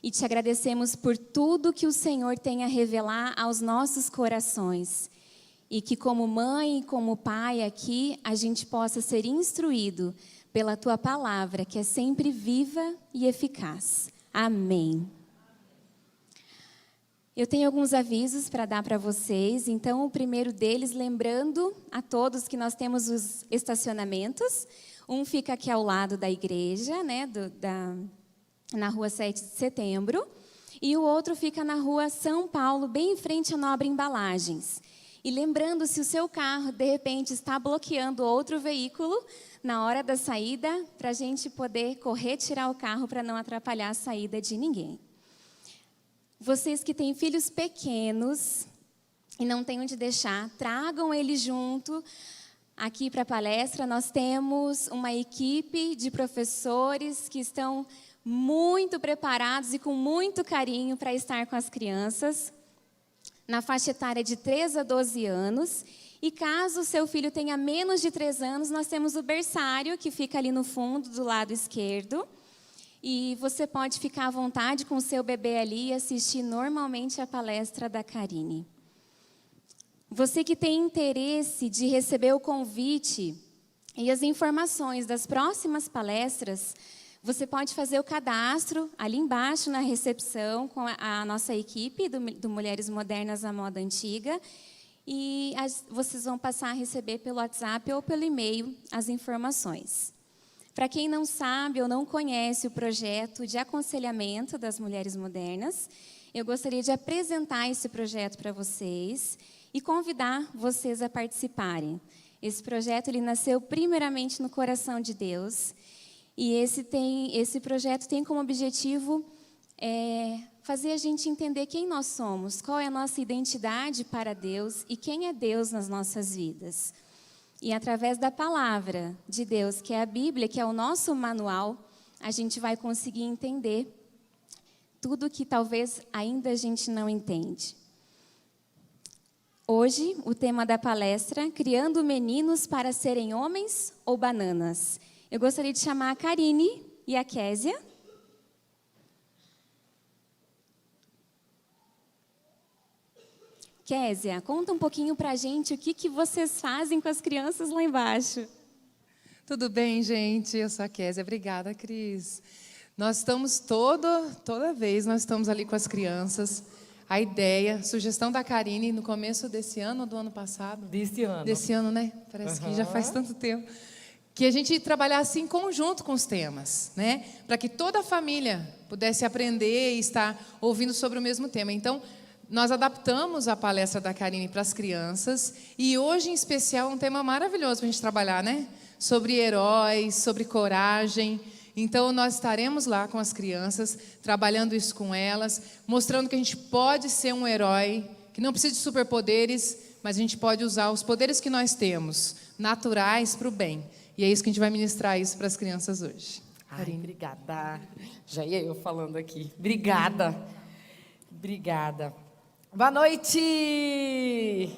e te agradecemos por tudo que o Senhor tem a revelar aos nossos corações. E que como mãe e como pai aqui, a gente possa ser instruído pela Tua palavra, que é sempre viva e eficaz. Amém. Eu tenho alguns avisos para dar para vocês. Então, o primeiro deles, lembrando a todos que nós temos os estacionamentos. Um fica aqui ao lado da igreja, né, na rua 7 de setembro. E o outro fica na rua São Paulo, bem em frente à Nobre Embalagens. E lembrando, se o seu carro, de repente, está bloqueando outro veículo, na hora da saída, para a gente poder correr, tirar o carro para não atrapalhar a saída de ninguém. Vocês que têm filhos pequenos e não têm onde deixar, tragam eles junto aqui para a palestra. Nós temos uma equipe de professores que estão muito preparados e com muito carinho para estar com as crianças, na faixa etária de 3 a 12 anos. E caso o seu filho tenha menos de 3 anos, nós temos o berçário, que fica ali no fundo, do lado esquerdo. E você pode ficar à vontade com o seu bebê ali e assistir normalmente a palestra da Karine. Você que tem interesse de receber o convite e as informações das próximas palestras, você pode fazer o cadastro ali embaixo na recepção com a nossa equipe do Mulheres Modernas à Moda Antiga. E vocês vão passar a receber pelo WhatsApp ou pelo e-mail as informações. Para quem não sabe ou não conhece o projeto de aconselhamento das Mulheres Modernas, eu gostaria de apresentar esse projeto para vocês e convidar vocês a participarem. Esse projeto ele nasceu primeiramente no coração de Deus, e esse projeto tem como objetivo fazer a gente entender quem nós somos, qual é a nossa identidade para Deus e quem é Deus nas nossas vidas. E através da palavra de Deus, que é a Bíblia, que é o nosso manual, a gente vai conseguir entender tudo que talvez ainda a gente não entende. Hoje, o tema da palestra, Criando Meninos para Serem Homens ou Bananas. Eu gostaria de chamar a Karine e a Késia. Késia, conta um pouquinho para a gente o que vocês fazem com as crianças lá embaixo. Tudo bem, gente? Eu sou a Késia. Obrigada, Cris. Nós estamos toda vez, nós estamos ali com as crianças. A ideia, sugestão da Karine, no começo desse ano ou do ano passado? Desse ano. Desse ano, né? Parece que já faz tanto tempo. Que a gente trabalhasse em conjunto com os temas, né? Para que toda a família pudesse aprender e estar ouvindo sobre o mesmo tema. Então, nós adaptamos a palestra da Karine para as crianças e hoje, em especial, um tema maravilhoso para a gente trabalhar, né? Sobre heróis, sobre coragem. Então, nós estaremos lá com as crianças, trabalhando isso com elas, mostrando que a gente pode ser um herói, que não precisa de superpoderes, mas a gente pode usar os poderes que nós temos, naturais, para o bem. E é isso que a gente vai ministrar isso para as crianças hoje. Ai, obrigada. Já ia eu falando aqui. Obrigada. Obrigada. Boa noite!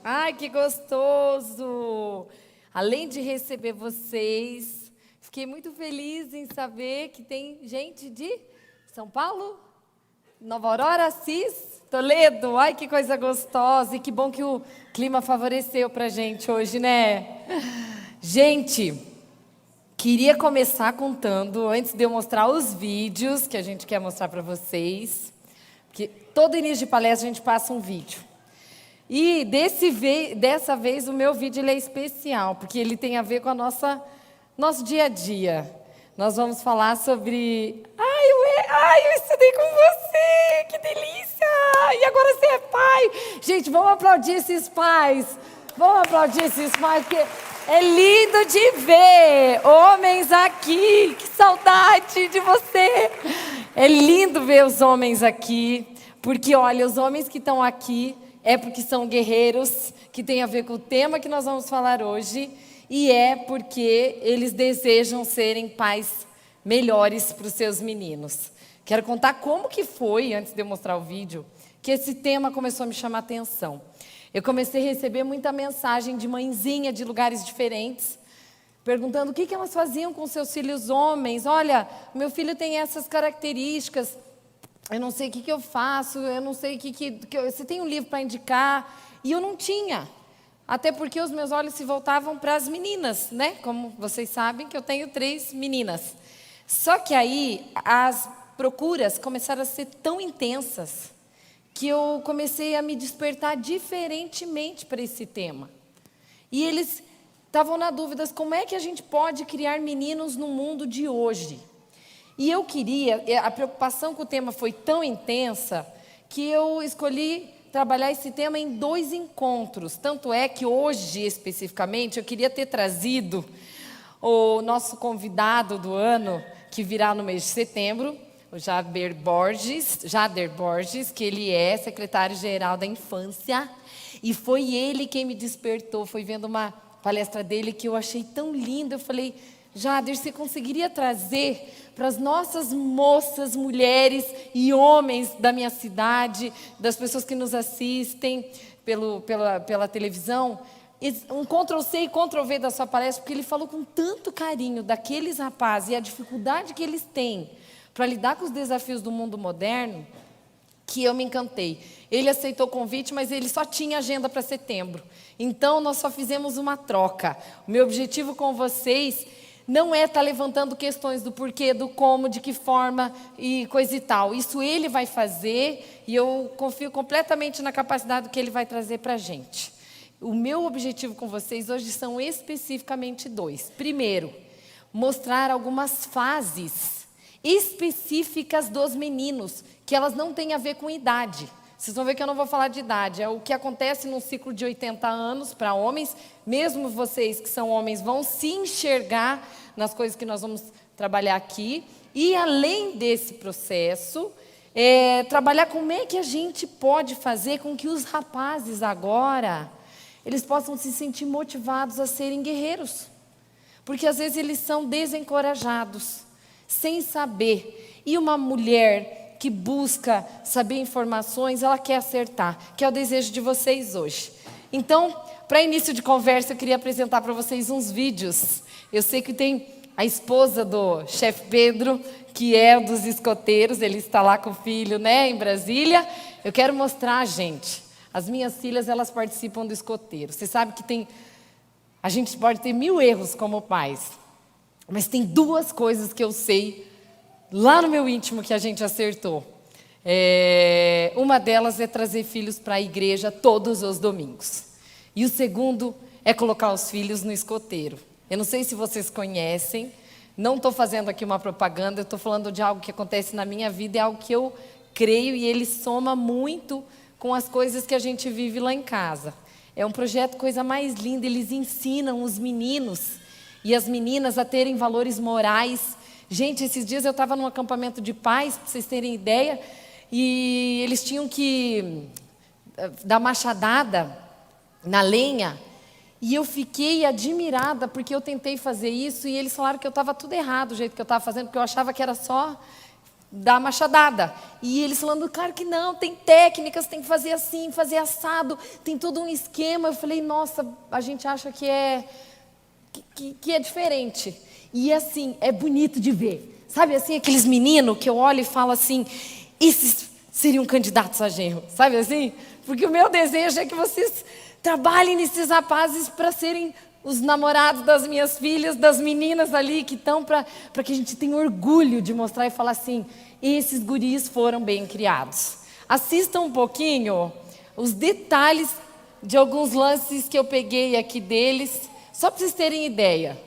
Ai, que gostoso! Além de receber vocês, fiquei muito feliz em saber que tem gente de São Paulo, Nova Aurora, Assis, Toledo. Ai, que coisa gostosa! E que bom que o clima favoreceu pra gente hoje, né? Gente, queria começar contando, antes de eu mostrar os vídeos que a gente quer mostrar para vocês, porque todo início de palestra a gente passa um vídeo. E dessa vez o meu vídeo ele é especial, porque ele tem a ver com a nosso dia a dia. Nós vamos falar sobre... eu estudei com você, que delícia! E agora você é pai! Gente, vamos aplaudir esses pais! Vamos aplaudir esses pais, porque é lindo de ver homens aqui. Que saudade de você! É lindo ver os homens aqui, porque, olha, os homens que estão aqui é porque são guerreiros, que tem a ver com o tema que nós vamos falar hoje, e é porque eles desejam serem pais melhores para os seus meninos. Quero contar como que foi, antes de eu mostrar o vídeo, que esse tema começou a me chamar a atenção. Eu comecei a receber muita mensagem de mãezinha de lugares diferentes, perguntando o que elas faziam com seus filhos homens. Olha, meu filho tem essas características. eu não sei o que eu faço, eu não sei você tem um livro para indicar? E eu não tinha. Até porque os meus olhos se voltavam para as meninas, né? Como vocês sabem que eu tenho 3 meninas. Só que aí as procuras começaram a ser tão intensas que eu comecei a me despertar diferentemente para esse tema. E eles estavam na dúvida, como é que a gente pode criar meninos no mundo de hoje? E eu queria, a preocupação com o tema foi tão intensa que eu escolhi trabalhar esse tema em 2 encontros. Tanto é que hoje, especificamente, eu queria ter trazido o nosso convidado do ano, que virá no mês de setembro, o Jader Borges, que ele é secretário-geral da infância. E foi ele quem me despertou, foi vendo uma palestra dele que eu achei tão linda. Eu falei, Jader, você conseguiria trazer para as nossas moças, mulheres e homens da minha cidade, das pessoas que nos assistem pela televisão, um Ctrl+C e Ctrl+V da sua palestra, porque ele falou com tanto carinho daqueles rapazes e a dificuldade que eles têm para lidar com os desafios do mundo moderno, que eu me encantei. Ele aceitou o convite, mas ele só tinha agenda para setembro. Então, nós só fizemos uma troca. O meu objetivo com vocês não é estar levantando questões do porquê, do como, de que forma e coisa e tal. Isso ele vai fazer e eu confio completamente na capacidade que ele vai trazer para a gente. O meu objetivo com vocês hoje são especificamente 2. Primeiro, mostrar algumas fases específicas dos meninos, que elas não têm a ver com idade. Vocês vão ver que eu não vou falar de idade. É o que acontece num ciclo de 80 anos para homens. Mesmo vocês que são homens vão se enxergar nas coisas que nós vamos trabalhar aqui. E além desse processo, trabalhar como é que a gente pode fazer com que os rapazes agora, eles possam se sentir motivados a serem guerreiros. Porque às vezes eles são desencorajados, sem saber. E uma mulher que busca saber informações, ela quer acertar, que é o desejo de vocês hoje. Então, para início de conversa, eu queria apresentar para vocês uns vídeos. Eu sei que tem a esposa do chefe Pedro, que é um dos escoteiros, ele está lá com o filho, né, em Brasília. Eu quero mostrar, gente, as minhas filhas, elas participam do escoteiro. Você sabe que a gente pode ter 1000 erros como pais, mas tem 2 coisas que eu sei lá no meu íntimo que a gente acertou. Uma delas é trazer filhos para a igreja todos os domingos. E o segundo é colocar os filhos no escoteiro. Eu não sei se vocês conhecem, não estou fazendo aqui uma propaganda, eu estou falando de algo que acontece na minha vida, é algo que eu creio e ele soma muito com as coisas que a gente vive lá em casa. É um projeto, coisa mais linda, eles ensinam os meninos e as meninas a terem valores morais. Gente, esses dias eu estava num acampamento de pais, para vocês terem ideia, e eles tinham que dar machadada na lenha, e eu fiquei admirada, porque eu tentei fazer isso, e eles falaram que eu estava tudo errado, o jeito que eu estava fazendo, porque eu achava que era só dar machadada. E eles falando, claro que não, tem técnicas, tem que fazer assim, fazer assado, tem todo um esquema. Eu falei, nossa, a gente acha que é diferente. E assim, é bonito de ver. Sabe assim, aqueles meninos que eu olho e falo assim, esses seriam candidatos a genro. Sabe assim? Porque o meu desejo é que vocês trabalhem nesses rapazes para serem os namorados das minhas filhas, das meninas ali que estão, para que a gente tenha orgulho de mostrar e falar assim, esses guris foram bem criados. Assistam um pouquinho os detalhes de alguns lances que eu peguei aqui deles, só para vocês terem ideia.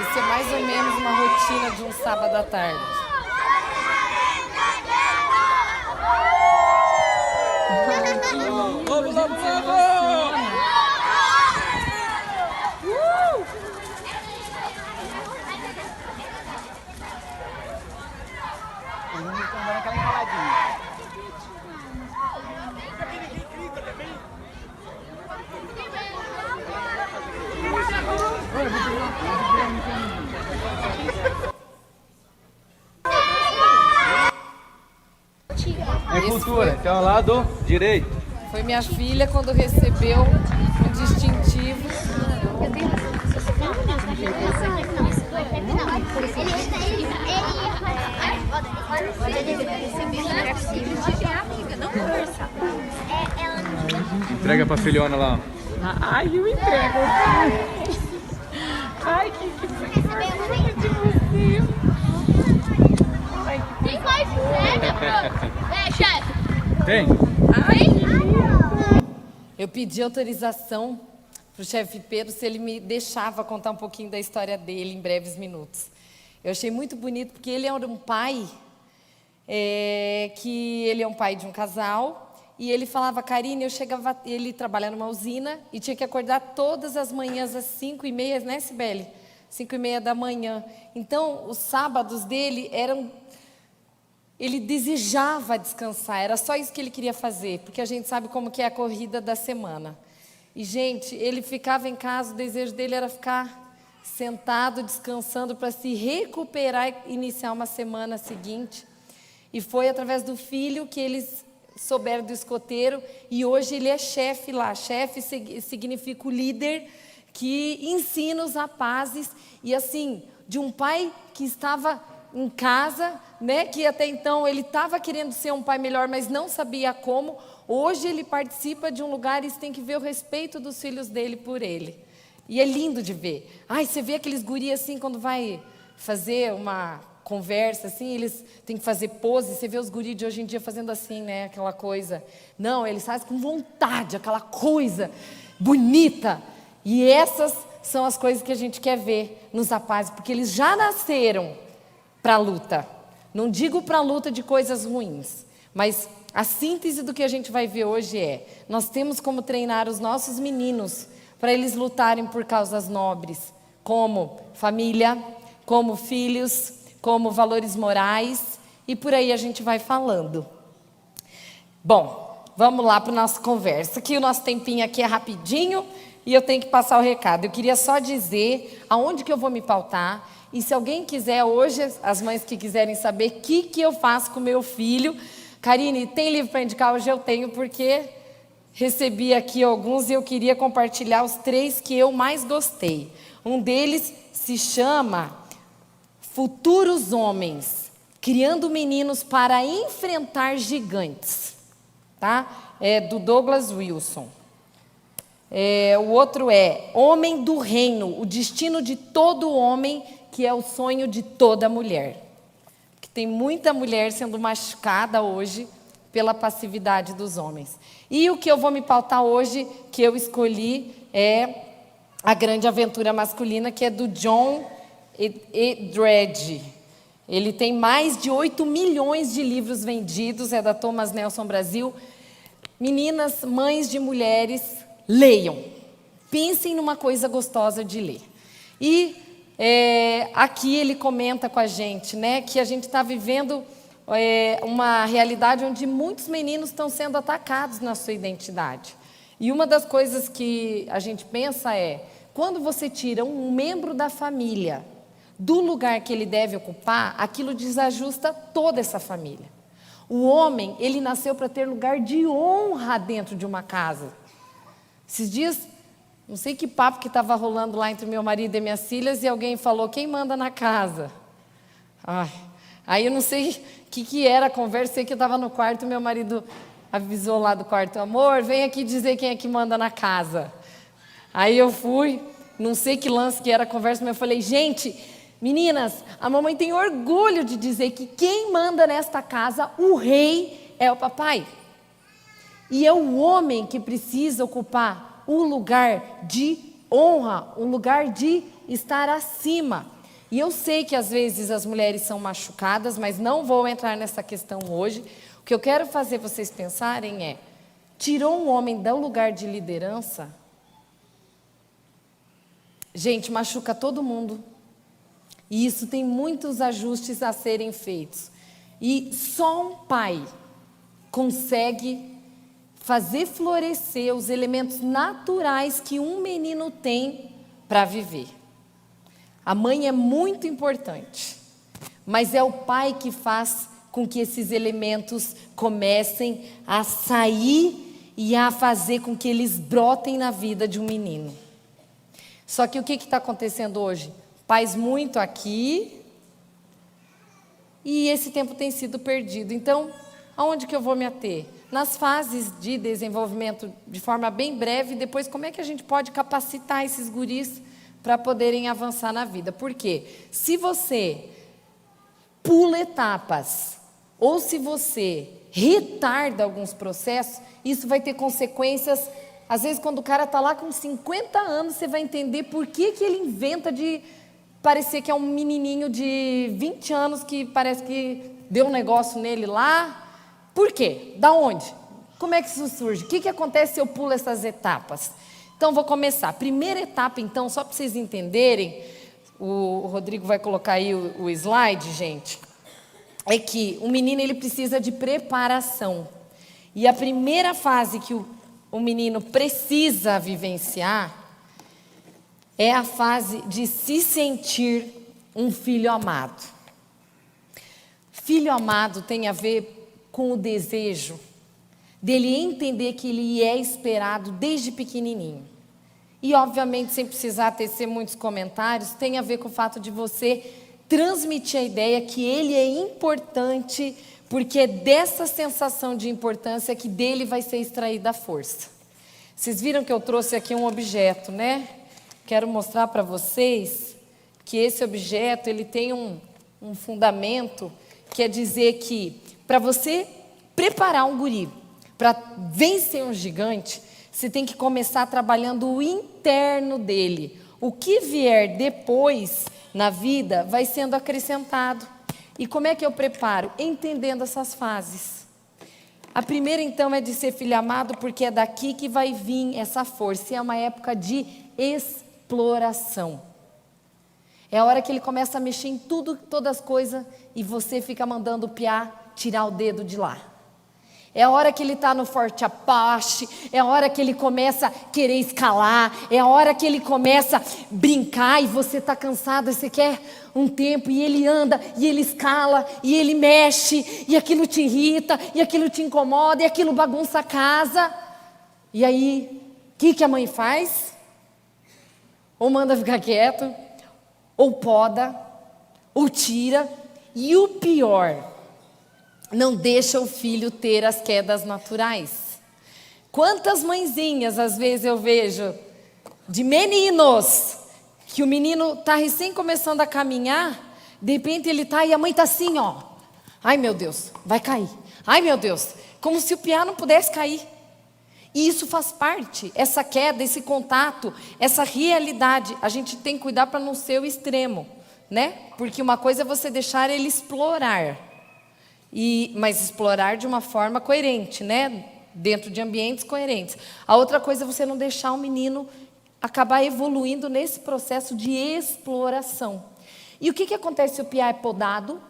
Isso é mais ou menos uma rotina de um sábado à tarde. Vamos, vamos, vamos! É cultura, então lá do direito. Foi minha filha quando recebeu o distintivo. Entrega pra filhona lá. Ai, eu entrego. Ai, que de você. Tem mais chefe? Tem? Eu pedi autorização para o chefe Pedro se ele me deixava contar um pouquinho da história dele em breves minutos. Eu achei muito bonito porque ele é um pai, ele é um pai de um casal, e ele falava, Karine, ele trabalha numa usina e tinha que acordar todas as manhãs às 5h30, né, Cibele? 5h30 da manhã. Então, os sábados dele ele desejava descansar, era só isso que ele queria fazer, porque a gente sabe como que é a corrida da semana. E, gente, ele ficava em casa, o desejo dele era ficar sentado, descansando, para se recuperar e iniciar uma semana seguinte. E foi através do filho que eles souberam do escoteiro, e hoje ele é chefe lá. Chefe significa o líder que ensina os rapazes, e assim, de um pai que estava em casa, né, que até então ele estava querendo ser um pai melhor, mas não sabia como. Hoje ele participa de um lugar e você tem que ver o respeito dos filhos dele por ele. E é lindo de ver. Ai, você vê aqueles guri assim, quando vai fazer uma conversa, assim, eles têm que fazer pose. Você vê os guri de hoje em dia fazendo assim, né, aquela coisa. Não, eles fazem com vontade, aquela coisa bonita. E essas são as coisas que a gente quer ver nos rapazes, porque eles já nasceram para a luta. Não digo para a luta de coisas ruins, mas a síntese do que a gente vai ver hoje nós temos como treinar os nossos meninos para eles lutarem por causas nobres, como família, como filhos, como valores morais, e por aí a gente vai falando. Bom, vamos lá para a nossa conversa, que o nosso tempinho aqui é rapidinho e eu tenho que passar o recado. Eu queria só dizer aonde que eu vou me pautar, e se alguém quiser hoje, as mães que quiserem saber o que eu faço com o meu filho, Karine, tem livro para indicar? Hoje eu tenho, porque recebi aqui alguns e eu queria compartilhar os 3 que eu mais gostei. Um deles se chama Futuros Homens, Criando Meninos para Enfrentar Gigantes. Tá? É do Douglas Wilson. O outro é Homem do Reino, o destino de todo homem, que é o sonho de toda mulher. Que tem muita mulher sendo machucada hoje pela passividade dos homens. E o que eu vou me pautar hoje, que eu escolhi, é A Grande Aventura Masculina, que é do John Eldredge. Ele tem mais de 8 milhões de livros vendidos, é da Thomas Nelson Brasil. Meninas, mães de mulheres, leiam. Pensem numa coisa gostosa de ler. E aqui ele comenta com a gente, né, que a gente está vivendo uma realidade onde muitos meninos estão sendo atacados na sua identidade. E uma das coisas que a gente pensa quando você tira um membro da família do lugar que ele deve ocupar, aquilo desajusta toda essa família. O homem, ele nasceu para ter lugar de honra dentro de uma casa. Esses dias, não sei que papo que estava rolando lá entre meu marido e minhas filhas, e alguém falou, quem manda na casa? Aí eu não sei o que era a conversa, sei que eu estava no quarto, meu marido avisou lá do quarto, amor, vem aqui dizer quem é que manda na casa. Aí eu fui, não sei que lance que era a conversa, mas eu falei, gente, meninas, a mamãe tem orgulho de dizer que quem manda nesta casa, o rei, é o papai. E é o homem que precisa ocupar um lugar de honra, um lugar de estar acima. E eu sei que às vezes as mulheres são machucadas, mas não vou entrar nessa questão hoje. O que eu quero fazer vocês pensarem tirou um homem do lugar de liderança? Gente, machuca todo mundo. E isso tem muitos ajustes a serem feitos. E só um pai consegue fazer florescer os elementos naturais que um menino tem para viver. A mãe é muito importante, mas é o pai que faz com que esses elementos comecem a sair e a fazer com que eles brotem na vida de um menino. Só que o que está acontecendo hoje? Pais muito aqui, e esse tempo tem sido perdido. Então, aonde que eu vou me ater? Nas fases de desenvolvimento, de forma bem breve, depois como é que a gente pode capacitar esses guris para poderem avançar na vida? Porque se você pula etapas, ou se você retarda alguns processos, isso vai ter consequências. Às vezes, quando o cara está lá com 50 anos, você vai entender por que ele inventa de parecer que é um menininho de 20 anos que parece que deu um negócio nele lá. Por quê? Da onde? Como é que isso surge? O que acontece se eu pulo essas etapas? Então, vou começar. Primeira etapa, então, só para vocês entenderem, o Rodrigo vai colocar aí o slide, gente, é que o menino ele precisa de preparação. E a primeira fase que o menino precisa vivenciar é a fase de se sentir um filho amado. Filho amado tem a ver com o desejo dele entender que ele é esperado desde pequenininho. E, obviamente, sem precisar tecer muitos comentários, tem a ver com o fato de você transmitir a ideia que ele é importante, porque é dessa sensação de importância que dele vai ser extraída a força. Vocês viram que eu trouxe aqui um objeto, né? Quero mostrar para vocês que esse objeto ele tem um fundamento, que é dizer que para você preparar um guri para vencer um gigante, você tem que começar trabalhando o interno dele. O que vier depois na vida vai sendo acrescentado. E como é que eu preparo? Entendendo essas fases. A primeira, então, é de ser filho amado, porque é daqui que vai vir essa força. E é uma época de exploração. É a hora que ele começa a mexer em tudo, todas as coisas, e você fica mandando o piá tirar o dedo de lá. É a hora que ele está no Forte Apache, é a hora que ele começa a querer escalar, é a hora que ele começa a brincar e você está cansado, e você quer um tempo, e ele anda, e ele escala, e ele mexe, e aquilo te irrita, e aquilo te incomoda, e aquilo bagunça a casa. E aí, o que a mãe faz? Ou manda ficar quieto, ou poda, ou tira, e o pior, não deixa o filho ter as quedas naturais. Quantas mãezinhas, às vezes eu vejo, de meninos, que o menino está recém começando a caminhar, de repente ele está e a mãe está assim, ó. Ai meu Deus, vai cair. Ai meu Deus, como se o piá não pudesse cair. E isso faz parte, essa queda, esse contato, essa realidade. A gente tem que cuidar para não ser o extremo, né? Porque uma coisa é você deixar ele explorar. Mas explorar de uma forma coerente, né? Dentro de ambientes coerentes. A outra coisa é você não deixar o menino acabar evoluindo nesse processo de exploração. E o que acontece se o piá é podado?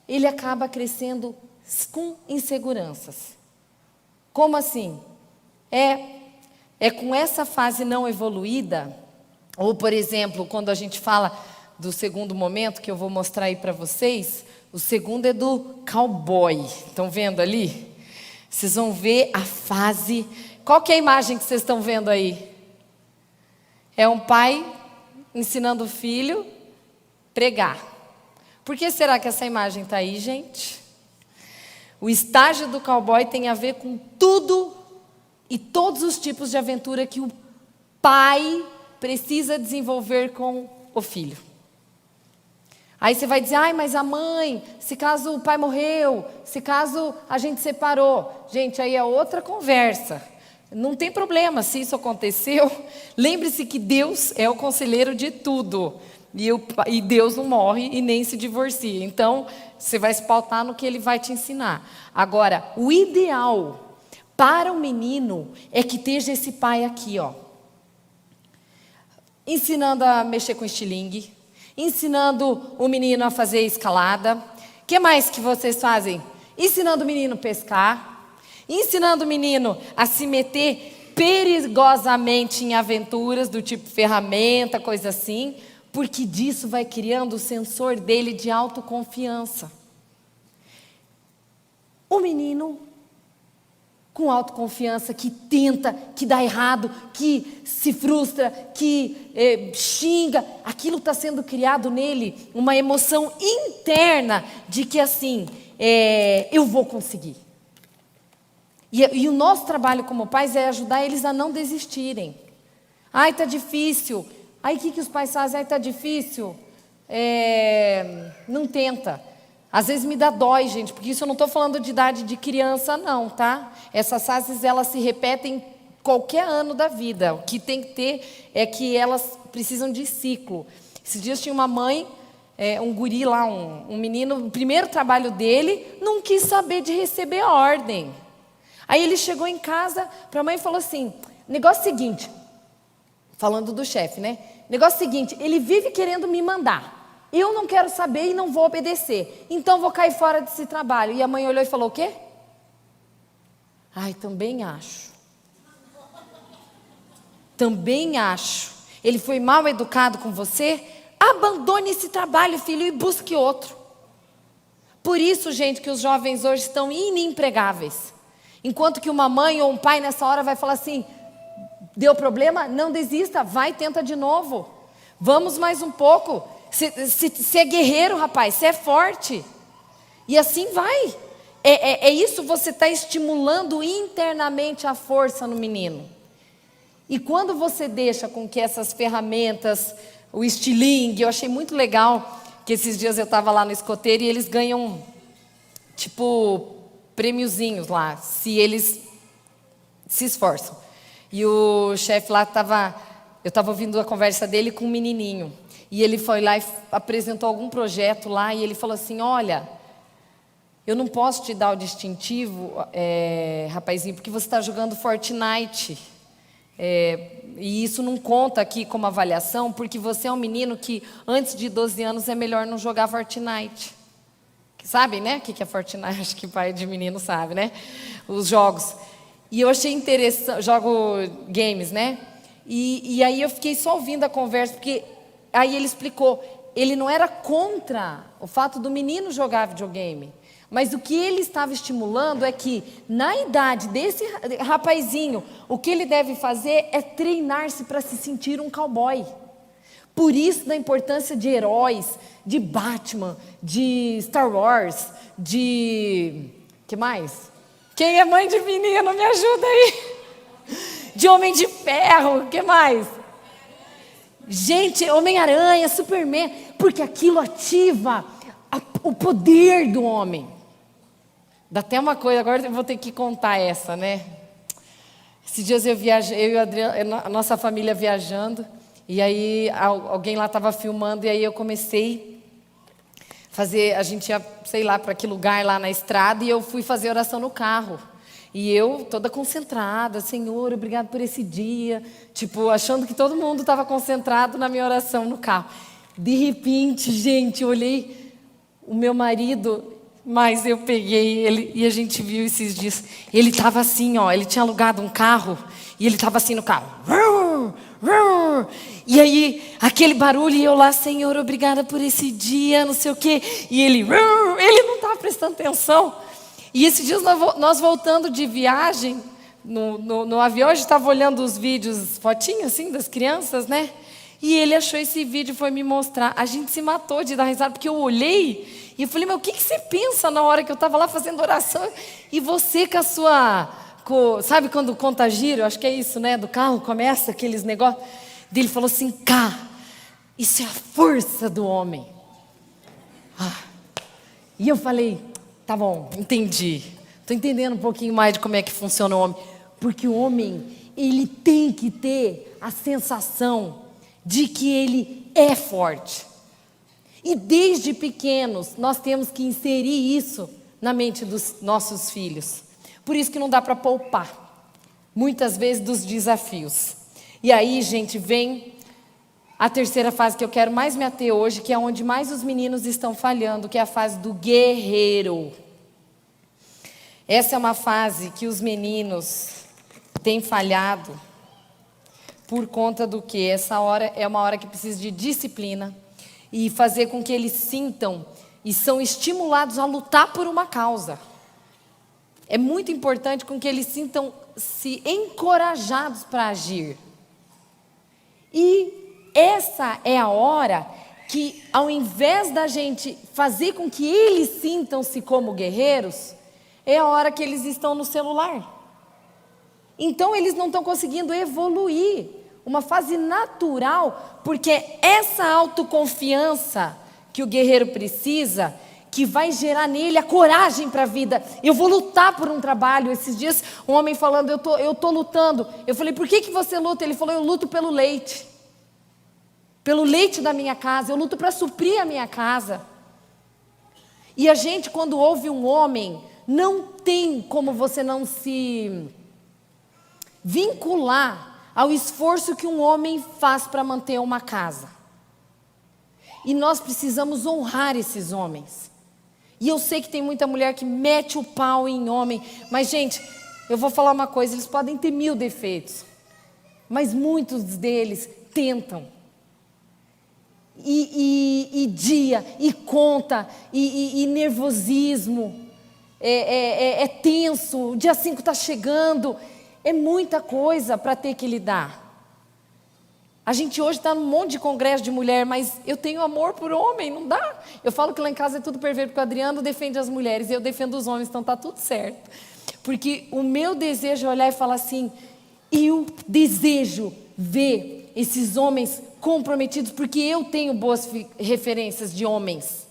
Ele acaba crescendo com inseguranças. Como assim? É com essa fase não evoluída, ou por exemplo, quando a gente fala do segundo momento, que eu vou mostrar aí para vocês. O segundo é do cowboy. Estão vendo ali? Vocês vão ver a fase. Qual que é a imagem que vocês estão vendo aí? É um pai ensinando o filho a pregar. Por que será que essa imagem está aí, gente? O estágio do cowboy tem a ver com tudo e todos os tipos de aventura que o pai precisa desenvolver com o filho. Aí você vai dizer, ai, mas a mãe, se caso o pai morreu, se caso a gente separou. Gente, aí é outra conversa. Não tem problema se isso aconteceu. Lembre-se que Deus é o conselheiro de tudo. E Deus não morre e nem se divorcia. Então, você vai se pautar no que Ele vai te ensinar. Agora, o ideal para o menino é que esteja esse pai aqui, ó. Ensinando a mexer com estilingue. Ensinando o menino a fazer escalada. O que mais que vocês fazem? Ensinando o menino a pescar. Ensinando o menino a se meter perigosamente em aventuras do tipo ferramenta, coisa assim. porque disso vai criando o sensor dele de autoconfiança. O menino com autoconfiança, que tenta, que dá errado, que se frustra, que xinga, aquilo está sendo criado nele, uma emoção interna de que assim, eu vou conseguir. E o nosso trabalho como pais é ajudar eles a não desistirem. Ai, está difícil. Aí o que os pais fazem? Ai, está difícil. Não tenta. Às vezes me dá dói, gente, porque isso eu não estou falando de idade de criança, não, tá? Essas fases, elas se repetem qualquer ano da vida. O que tem que ter é que elas precisam de ciclo. Esses dias tinha uma mãe, um guri lá, um menino, o primeiro trabalho dele, não quis saber de receber ordem. Aí ele chegou em casa para a mãe e falou assim, negócio seguinte, falando do chefe, né? Negócio seguinte, ele vive querendo me mandar. Eu não quero saber e não vou obedecer. Então vou cair fora desse trabalho. E a mãe olhou e falou, o quê? Ai, também acho. Também acho. Ele foi mal educado com você? Abandone esse trabalho, filho, e busque outro. Por isso, gente, que os jovens hoje estão inempregáveis. Enquanto que uma mãe ou um pai nessa hora vai falar assim, deu problema? Não desista, vai e tenta de novo. Vamos mais um pouco. Você é guerreiro, rapaz, você é forte. E assim vai. É isso, você está estimulando internamente a força no menino. E quando você deixa com que essas ferramentas, o estilingue, eu achei muito legal que esses dias eu estava lá no escoteiro e eles ganham, tipo, prêmiozinhos lá, se eles se esforçam. E o chefe lá eu estava ouvindo a conversa dele com um menininho. E ele foi lá e apresentou algum projeto lá e ele falou assim, olha, eu não posso te dar o distintivo, rapazinho, porque você está jogando Fortnite. E isso não conta aqui como avaliação, porque você é um menino que antes de 12 anos é melhor não jogar Fortnite. Sabem, né? O que é Fortnite? Acho que pai de menino sabe, né? Os jogos. E eu achei interessante, jogo games, né? E aí eu fiquei só ouvindo a conversa, porque aí ele explicou, ele não era contra o fato do menino jogar videogame, mas o que ele estava estimulando é que, na idade desse rapazinho, o que ele deve fazer é treinar-se para se sentir um cowboy. Por isso, da importância de heróis, de Batman, de Star Wars, que mais? Quem é mãe de menino, me ajuda aí. De Homem de Ferro, que mais? Gente, Homem-Aranha, Superman, porque aquilo ativa o poder do homem. Dá até uma coisa, agora eu vou ter que contar essa, né? Esses dias eu e o Adriano, a nossa família viajando, e aí alguém lá estava filmando, e aí eu comecei a fazer, a gente ia, sei lá, para que lugar lá na estrada, e eu fui fazer oração no carro. E eu, toda concentrada, Senhor, obrigado por esse dia. Tipo, achando que todo mundo estava concentrado na minha oração no carro. De repente, gente, eu olhei o meu marido, mas eu peguei ele e a gente viu esses dias. Ele estava assim, ó, ele tinha alugado um carro e ele estava assim no carro. E aí, aquele barulho e eu lá, Senhor, obrigada por esse dia, não sei o quê. E ele não estava prestando atenção. E esses dias nós voltando de viagem, no avião, a gente estava olhando os vídeos, fotinhos assim, das crianças, né? E ele achou esse vídeo e foi me mostrar. A gente se matou de dar risada, porque eu olhei e eu falei, mas o que você pensa na hora que eu estava lá fazendo oração? E você com a sua... sabe quando conta giro? Acho que é isso, né? Do carro começa aqueles negócios. Ele falou assim, isso é a força do homem. E eu falei... Tá bom, entendi. Estou entendendo um pouquinho mais de como é que funciona o homem. Porque o homem, ele tem que ter a sensação de que ele é forte. E desde pequenos, nós temos que inserir isso na mente dos nossos filhos. Por isso que não dá para poupar, muitas vezes, dos desafios. E aí, gente, vem a terceira fase que eu quero mais me ater hoje, que é onde mais os meninos estão falhando, que é a fase do guerreiro. Essa é uma fase que os meninos têm falhado por conta do que? Essa hora é uma hora que precisa de disciplina e fazer com que eles sintam e são estimulados a lutar por uma causa. É muito importante com que eles sintam-se encorajados para agir. E essa é a hora que, ao invés da gente fazer com que eles sintam-se como guerreiros, é a hora que eles estão no celular. Então eles não estão conseguindo evoluir, uma fase natural, porque essa autoconfiança que o guerreiro precisa, que vai gerar nele a coragem para a vida. Eu vou lutar por um trabalho. Esses dias um homem falando, eu tô lutando. Eu falei, por que você luta? Ele falou, eu luto pelo leite da minha casa, eu luto para suprir a minha casa. E a gente, quando ouve um homem, não tem como você não se vincular ao esforço que um homem faz para manter uma casa. E nós precisamos honrar esses homens. E eu sei que tem muita mulher que mete o pau em homem, mas gente, eu vou falar uma coisa, eles podem ter 1000 defeitos, mas muitos deles tentam. E conta, e nervosismo, é tenso, o dia 5 está chegando, é muita coisa para ter que lidar. A gente hoje está num monte de congresso de mulher, mas eu tenho amor por homem, não dá. Eu falo que lá em casa é tudo perfeito, porque o Adriano defende as mulheres e eu defendo os homens, então está tudo certo. Porque o meu desejo é olhar e falar assim, eu desejo ver esses homens comprometidos, porque eu tenho boas referências de homens.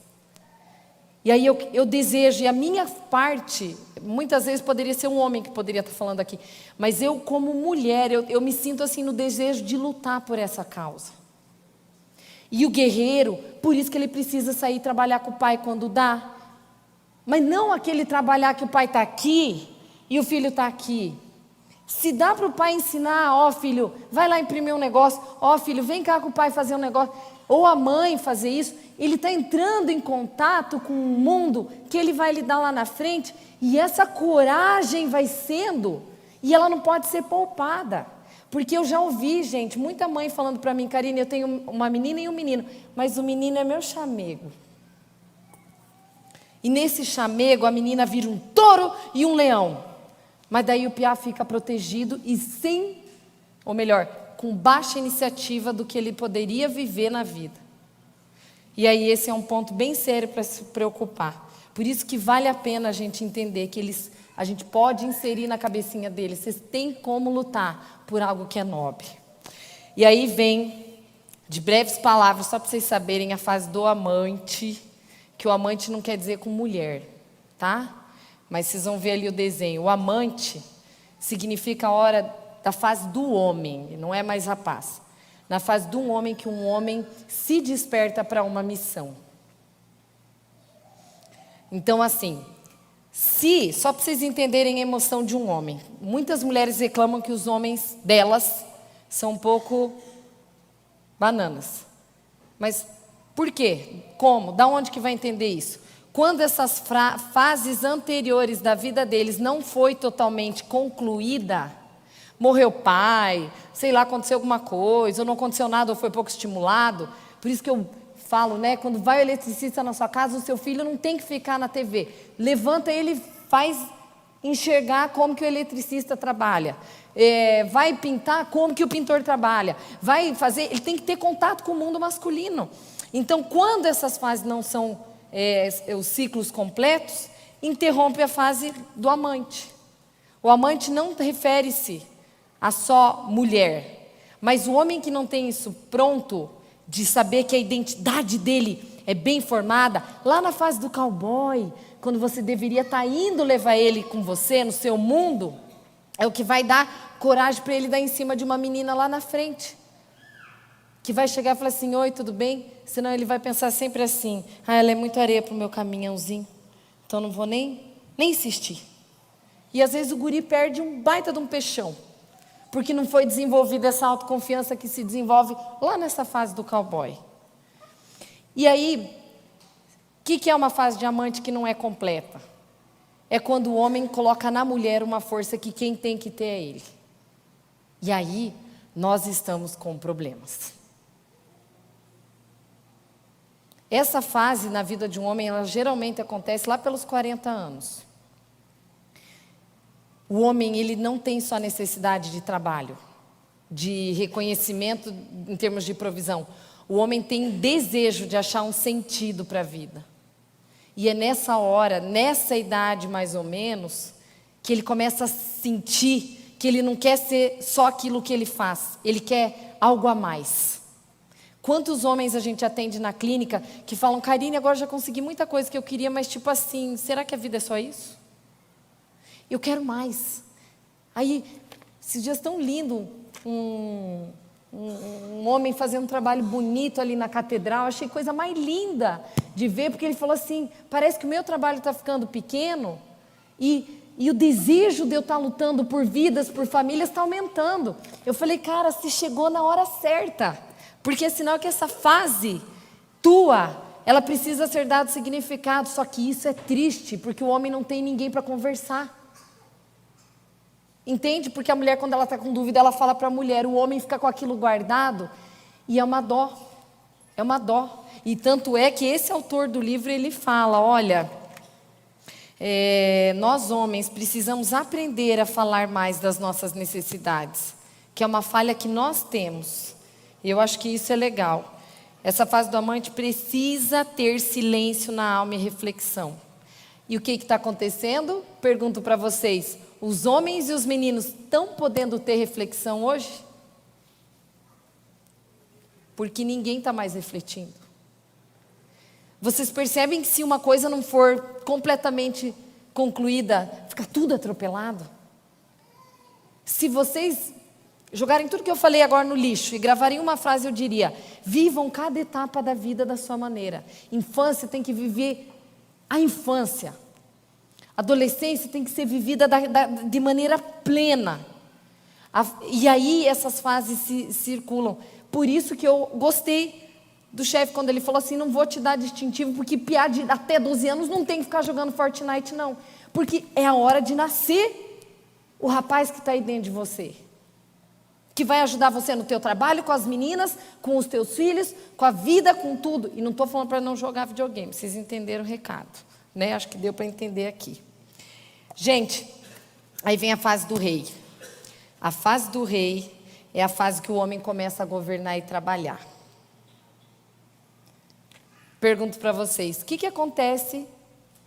E aí eu desejo, e a minha parte, muitas vezes poderia ser um homem que poderia estar falando aqui, mas eu como mulher, eu me sinto assim no desejo de lutar por essa causa. E o guerreiro, por isso que ele precisa sair trabalhar com o pai quando dá, mas não aquele trabalhar que o pai está aqui e o filho está aqui. Se dá para o pai ensinar, ó filho, vai lá imprimir um negócio, ó filho, vem cá com o pai fazer um negócio, ou a mãe fazer isso, ele está entrando em contato com um mundo que ele vai lidar lá na frente, e essa coragem vai sendo, e ela não pode ser poupada, porque eu já ouvi, gente, muita mãe falando para mim, Karine, eu tenho uma menina e um menino, mas o menino é meu chamego. E nesse chamego a menina vira um touro e um leão. Mas daí o piá fica protegido e ou melhor, com baixa iniciativa do que ele poderia viver na vida. E aí esse é um ponto bem sério para se preocupar. Por isso que vale a pena a gente entender que a gente pode inserir na cabecinha deles, vocês têm como lutar por algo que é nobre. E aí vem, de breves palavras, só para vocês saberem, a fase do amante, que o amante não quer dizer com mulher, tá? Mas vocês vão ver ali o desenho. O amante significa a hora da fase do homem, não é mais rapaz. Na fase de um homem, que um homem se desperta para uma missão. Então assim, só para vocês entenderem a emoção de um homem, muitas mulheres reclamam que os homens delas são um pouco bananas. Mas por quê? Como? Da onde que vai entender isso? Quando essas fases anteriores da vida deles não foi totalmente concluída, morreu pai, sei lá, aconteceu alguma coisa, ou não aconteceu nada, ou foi pouco estimulado. Por isso que eu falo, né? Quando vai o eletricista na sua casa, o seu filho não tem que ficar na TV. Levanta ele, faz enxergar como que o eletricista trabalha. Vai pintar, como que o pintor trabalha. Vai fazer, ele tem que ter contato com o mundo masculino. Então, quando essas fases não são os ciclos completos, interrompe a fase do amante. O amante não refere-se a só mulher, mas o homem que não tem isso pronto, de saber que a identidade dele é bem formada, lá na fase do cowboy, quando você deveria estar indo levar ele com você no seu mundo, é o que vai dar coragem para ele dar em cima de uma menina lá na frente, que vai chegar e falar assim, oi, tudo bem? Senão ele vai pensar sempre assim, ela é muito areia para o meu caminhãozinho, então não vou nem insistir. E às vezes o guri perde um baita de um peixão, porque não foi desenvolvida essa autoconfiança que se desenvolve lá nessa fase do cowboy. E aí, o que é uma fase de amante que não é completa? É quando o homem coloca na mulher uma força que quem tem que ter é ele. E aí, nós estamos com problemas. Essa fase na vida de um homem, ela geralmente acontece lá pelos 40 anos. O homem, ele não tem só necessidade de trabalho, de reconhecimento em termos de provisão. O homem tem desejo de achar um sentido para a vida. E é nessa hora, nessa idade mais ou menos, que ele começa a sentir que ele não quer ser só aquilo que ele faz. Ele quer algo a mais. Quantos homens a gente atende na clínica que falam: Karine, agora já consegui muita coisa que eu queria, mas tipo assim, será que a vida é só isso? Eu quero mais. Aí, esses dias tão lindo, um homem fazendo um trabalho bonito ali na catedral, achei coisa mais linda de ver, porque ele falou assim: parece que o meu trabalho está ficando pequeno e o desejo de eu estar lutando por vidas, por famílias, está aumentando. Eu falei: cara, você chegou na hora certa, porque é sinal que essa fase tua, ela precisa ser dado significado. Só que isso é triste, porque o homem não tem ninguém para conversar. Entende? Porque a mulher, quando ela está com dúvida, ela fala para a mulher, o homem fica com aquilo guardado, e é uma dó, é uma dó. E tanto é que esse autor do livro, ele fala: olha, nós homens precisamos aprender a falar mais das nossas necessidades, que é uma falha que nós temos. E eu acho que isso é legal. Essa fase do amante precisa ter silêncio na alma e reflexão. E o que está acontecendo? Pergunto para vocês: os homens e os meninos estão podendo ter reflexão hoje? Porque ninguém está mais refletindo. Vocês percebem que se uma coisa não for completamente concluída, fica tudo atropelado? Se vocês jogarem tudo que eu falei agora no lixo e gravarem uma frase, eu diria: vivam cada etapa da vida da sua maneira. Infância tem que viver a infância. Adolescência tem que ser vivida de maneira plena. E aí essas fases circulam. Por isso que eu gostei do chefe quando ele falou assim: não vou te dar distintivo, porque piá de até 12 anos não tem que ficar jogando Fortnite, não. Porque é a hora de nascer o rapaz que está aí dentro de você, que vai ajudar você no teu trabalho, com as meninas, com os teus filhos, com a vida, com tudo. E não estou falando para não jogar videogame, vocês entenderam o recado, né? Acho que deu para entender aqui. Gente, aí vem a fase do rei. A fase do rei é a fase que o homem começa a governar e trabalhar. Pergunto para vocês: o que acontece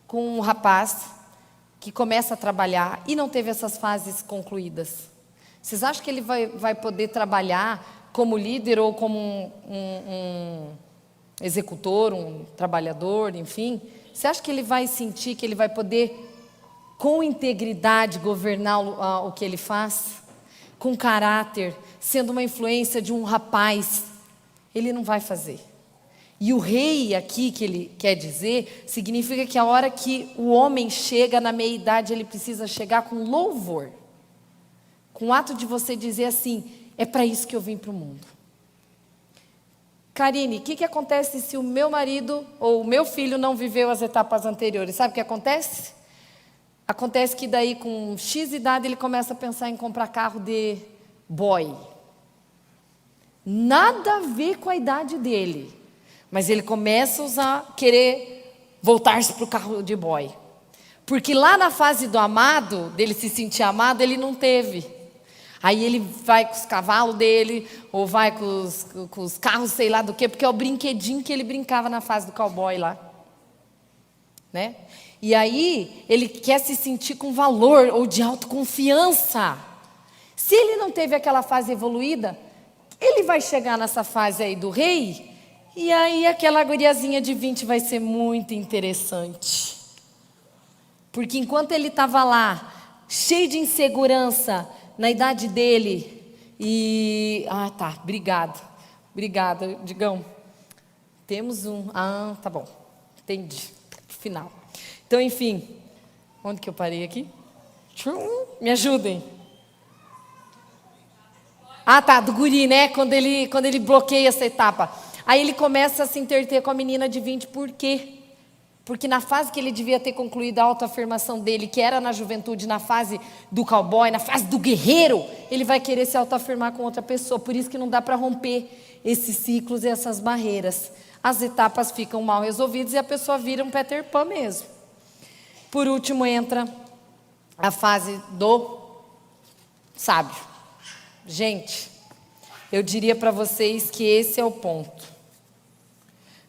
com um rapaz que começa a trabalhar e não teve essas fases concluídas? Vocês acham que ele vai poder trabalhar como líder ou como um executor, um trabalhador, enfim? Você acha que ele vai sentir que ele vai poder, com integridade, governar o que ele faz? Com caráter, sendo uma influência de um rapaz? Ele não vai fazer. E o rei aqui, que ele quer dizer, significa que a hora que o homem chega na meia-idade, ele precisa chegar com louvor. Com o ato de você dizer assim: é para isso que eu vim para o mundo. Karine, o que acontece se o meu marido ou o meu filho não viveu as etapas anteriores? Sabe o que acontece? Acontece que daí com X idade ele começa a pensar em comprar carro de boy. Nada a ver com a idade dele. Mas ele começa a querer voltar-se para o carro de boy. Porque lá na fase do amado, dele se sentir amado, ele não teve. Aí ele vai com os cavalos dele, ou vai com os carros, sei lá do quê, porque é o brinquedinho que ele brincava na fase do cowboy lá. Né? E aí ele quer se sentir com valor ou de autoconfiança. Se ele não teve aquela fase evoluída, ele vai chegar nessa fase aí do rei, e aí aquela guriazinha de 20 vai ser muito interessante. Porque enquanto ele estava lá, cheio de insegurança, na idade dele, e... Ah, tá, obrigada, Digão. Temos um... Ah, tá bom, entendi, final. Então, enfim, onde que eu parei aqui? Me ajudem. Ah, tá, do guri, né? Quando ele bloqueia essa etapa. Aí ele começa a se entreter com a menina de 20, por quê? Porque na fase que ele devia ter concluído a autoafirmação dele, que era na juventude, na fase do cowboy, na fase do guerreiro, ele vai querer se autoafirmar com outra pessoa. Por isso que não dá para romper esses ciclos e essas barreiras. As etapas ficam mal resolvidas e a pessoa vira um Peter Pan mesmo. Por último entra a fase do sábio. Gente, eu diria para vocês que esse é o ponto.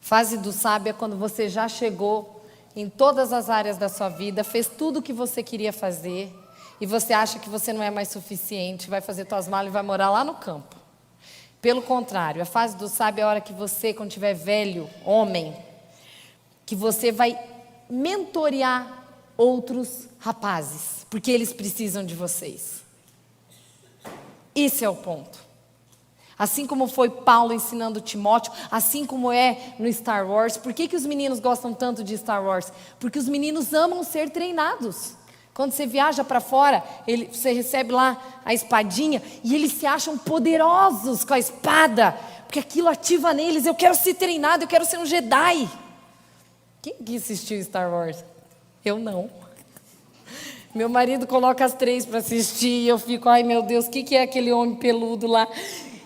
Fase do sábio é quando você já chegou em todas as áreas da sua vida, fez tudo o que você queria fazer e você acha que você não é mais suficiente, vai fazer suas malas e vai morar lá no campo. Pelo contrário, a fase do sábio é a hora que você, quando tiver velho, homem, que você vai mentorear outros rapazes, porque eles precisam de vocês. Esse é o ponto. Assim como foi Paulo ensinando Timóteo, assim como é no Star Wars. Por que os meninos gostam tanto de Star Wars? Porque os meninos amam ser treinados. Quando você viaja para fora, você recebe lá a espadinha e eles se acham poderosos com a espada, porque aquilo ativa neles. Eu quero ser treinado, eu quero ser um Jedi. Quem que assistiu Star Wars? Eu não. Meu marido coloca as 3 para assistir e eu fico, ai meu Deus, o que é aquele homem peludo lá?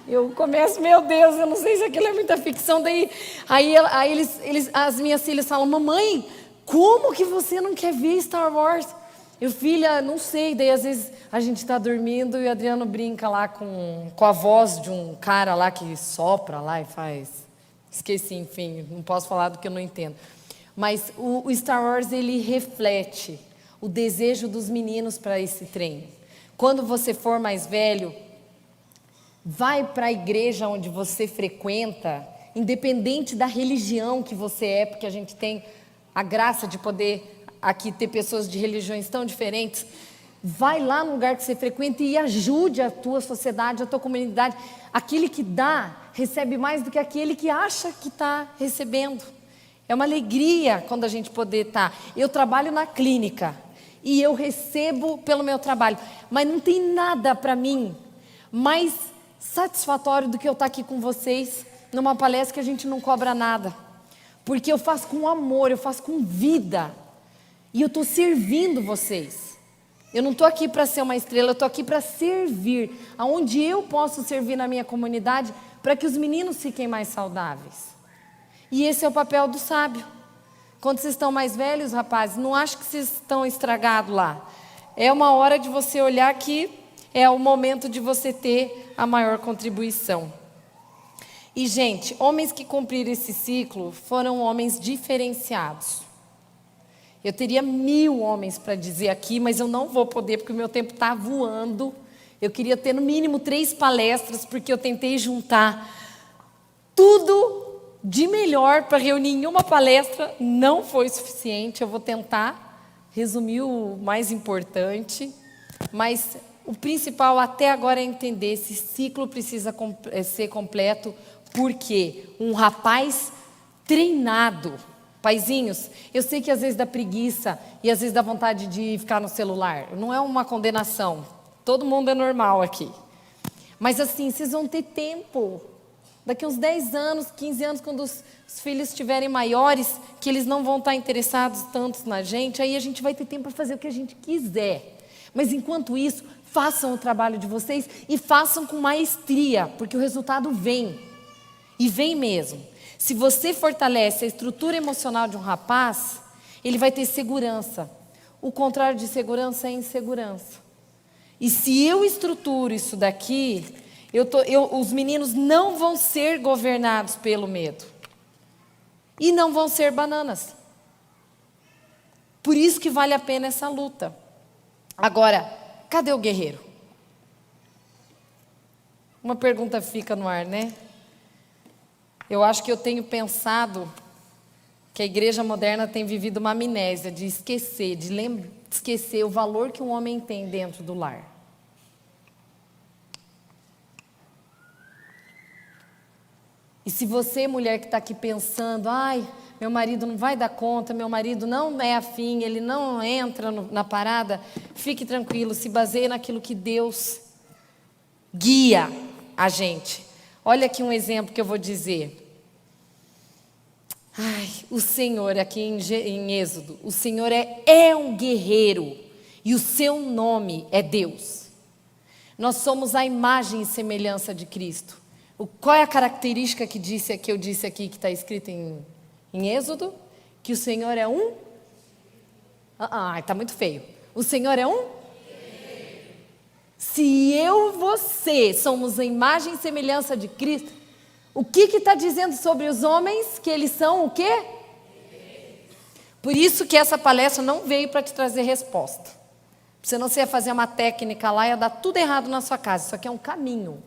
Eu começo, meu Deus, eu não sei se aquilo é muita ficção. Aí as minhas filhas falam, mamãe, como que você não quer ver Star Wars? Eu, filha, não sei. Daí às vezes a gente está dormindo e o Adriano brinca lá com a voz de um cara lá que sopra lá e faz. Esqueci, enfim, não posso falar do que eu não entendo. Mas o Star Wars, ele reflete o desejo dos meninos para esse treino. Quando você for mais velho, vai para a igreja onde você frequenta, independente da religião que você é, porque a gente tem a graça de poder aqui ter pessoas de religiões tão diferentes. Vai lá no lugar que você frequenta e ajude a tua sociedade, a tua comunidade. Aquele que dá, recebe mais do que aquele que acha que está recebendo. É uma alegria quando a gente poder estar. Eu trabalho na clínica e eu recebo pelo meu trabalho, mas não tem nada para mim mais satisfatório do que eu estar aqui com vocês numa palestra que a gente não cobra nada, porque eu faço com amor, eu faço com vida e eu estou servindo vocês. Eu não estou aqui para ser uma estrela, eu estou aqui para servir, aonde eu posso servir na minha comunidade para que os meninos fiquem mais saudáveis. E esse é o papel do sábio. Quando vocês estão mais velhos, rapazes, não acho que vocês estão estragados lá. É uma hora de você olhar que é o momento de você ter a maior contribuição. E, gente, homens que cumpriram esse ciclo foram homens diferenciados. Eu teria 1000 homens para dizer aqui, mas eu não vou poder, porque o meu tempo está voando. Eu queria ter no mínimo 3 palestras, porque eu tentei juntar tudo de melhor para reunir em uma palestra. Não foi suficiente, eu vou tentar resumir o mais importante, mas o principal até agora é entender, esse ciclo precisa ser completo, porque um rapaz treinado, paizinhos, eu sei que às vezes dá preguiça e às vezes dá vontade de ficar no celular, não é uma condenação, todo mundo é normal aqui, mas assim, vocês vão ter tempo, daqui uns 10 anos, 15 anos, quando os filhos estiverem maiores, que eles não vão estar interessados tanto na gente, aí a gente vai ter tempo para fazer o que a gente quiser. Mas enquanto isso, façam o trabalho de vocês e façam com maestria, porque o resultado vem. E vem mesmo. Se você fortalece a estrutura emocional de um rapaz, ele vai ter segurança. O contrário de segurança é insegurança. E se eu estruturo isso daqui, os meninos não vão ser governados pelo medo. E não vão ser bananas. Por isso que vale a pena essa luta. Agora, cadê o guerreiro? Uma pergunta fica no ar, né? Eu acho que eu tenho pensado que a igreja moderna tem vivido uma amnésia de esquecer, esquecer o valor que um homem tem dentro do lar. E se você, mulher que está aqui pensando, ai, meu marido não vai dar conta, meu marido não é afim, ele não entra na parada, fique tranquilo, se baseie naquilo que Deus guia a gente. Olha aqui um exemplo que eu vou dizer. Ai, o Senhor, aqui em Êxodo, o Senhor é um guerreiro e o seu nome é Deus. Nós somos a imagem e semelhança de Cristo. Qual é a característica que eu disse aqui, que está escrita em Êxodo? Que o Senhor é um... está muito feio. O Senhor é um... Se eu e você somos a imagem e semelhança de Cristo, o que está dizendo sobre os homens? Que eles são o quê? Por isso que essa palestra não veio para te trazer resposta. Você não ia fazer uma técnica lá e ia dar tudo errado na sua casa. Isso aqui é um caminho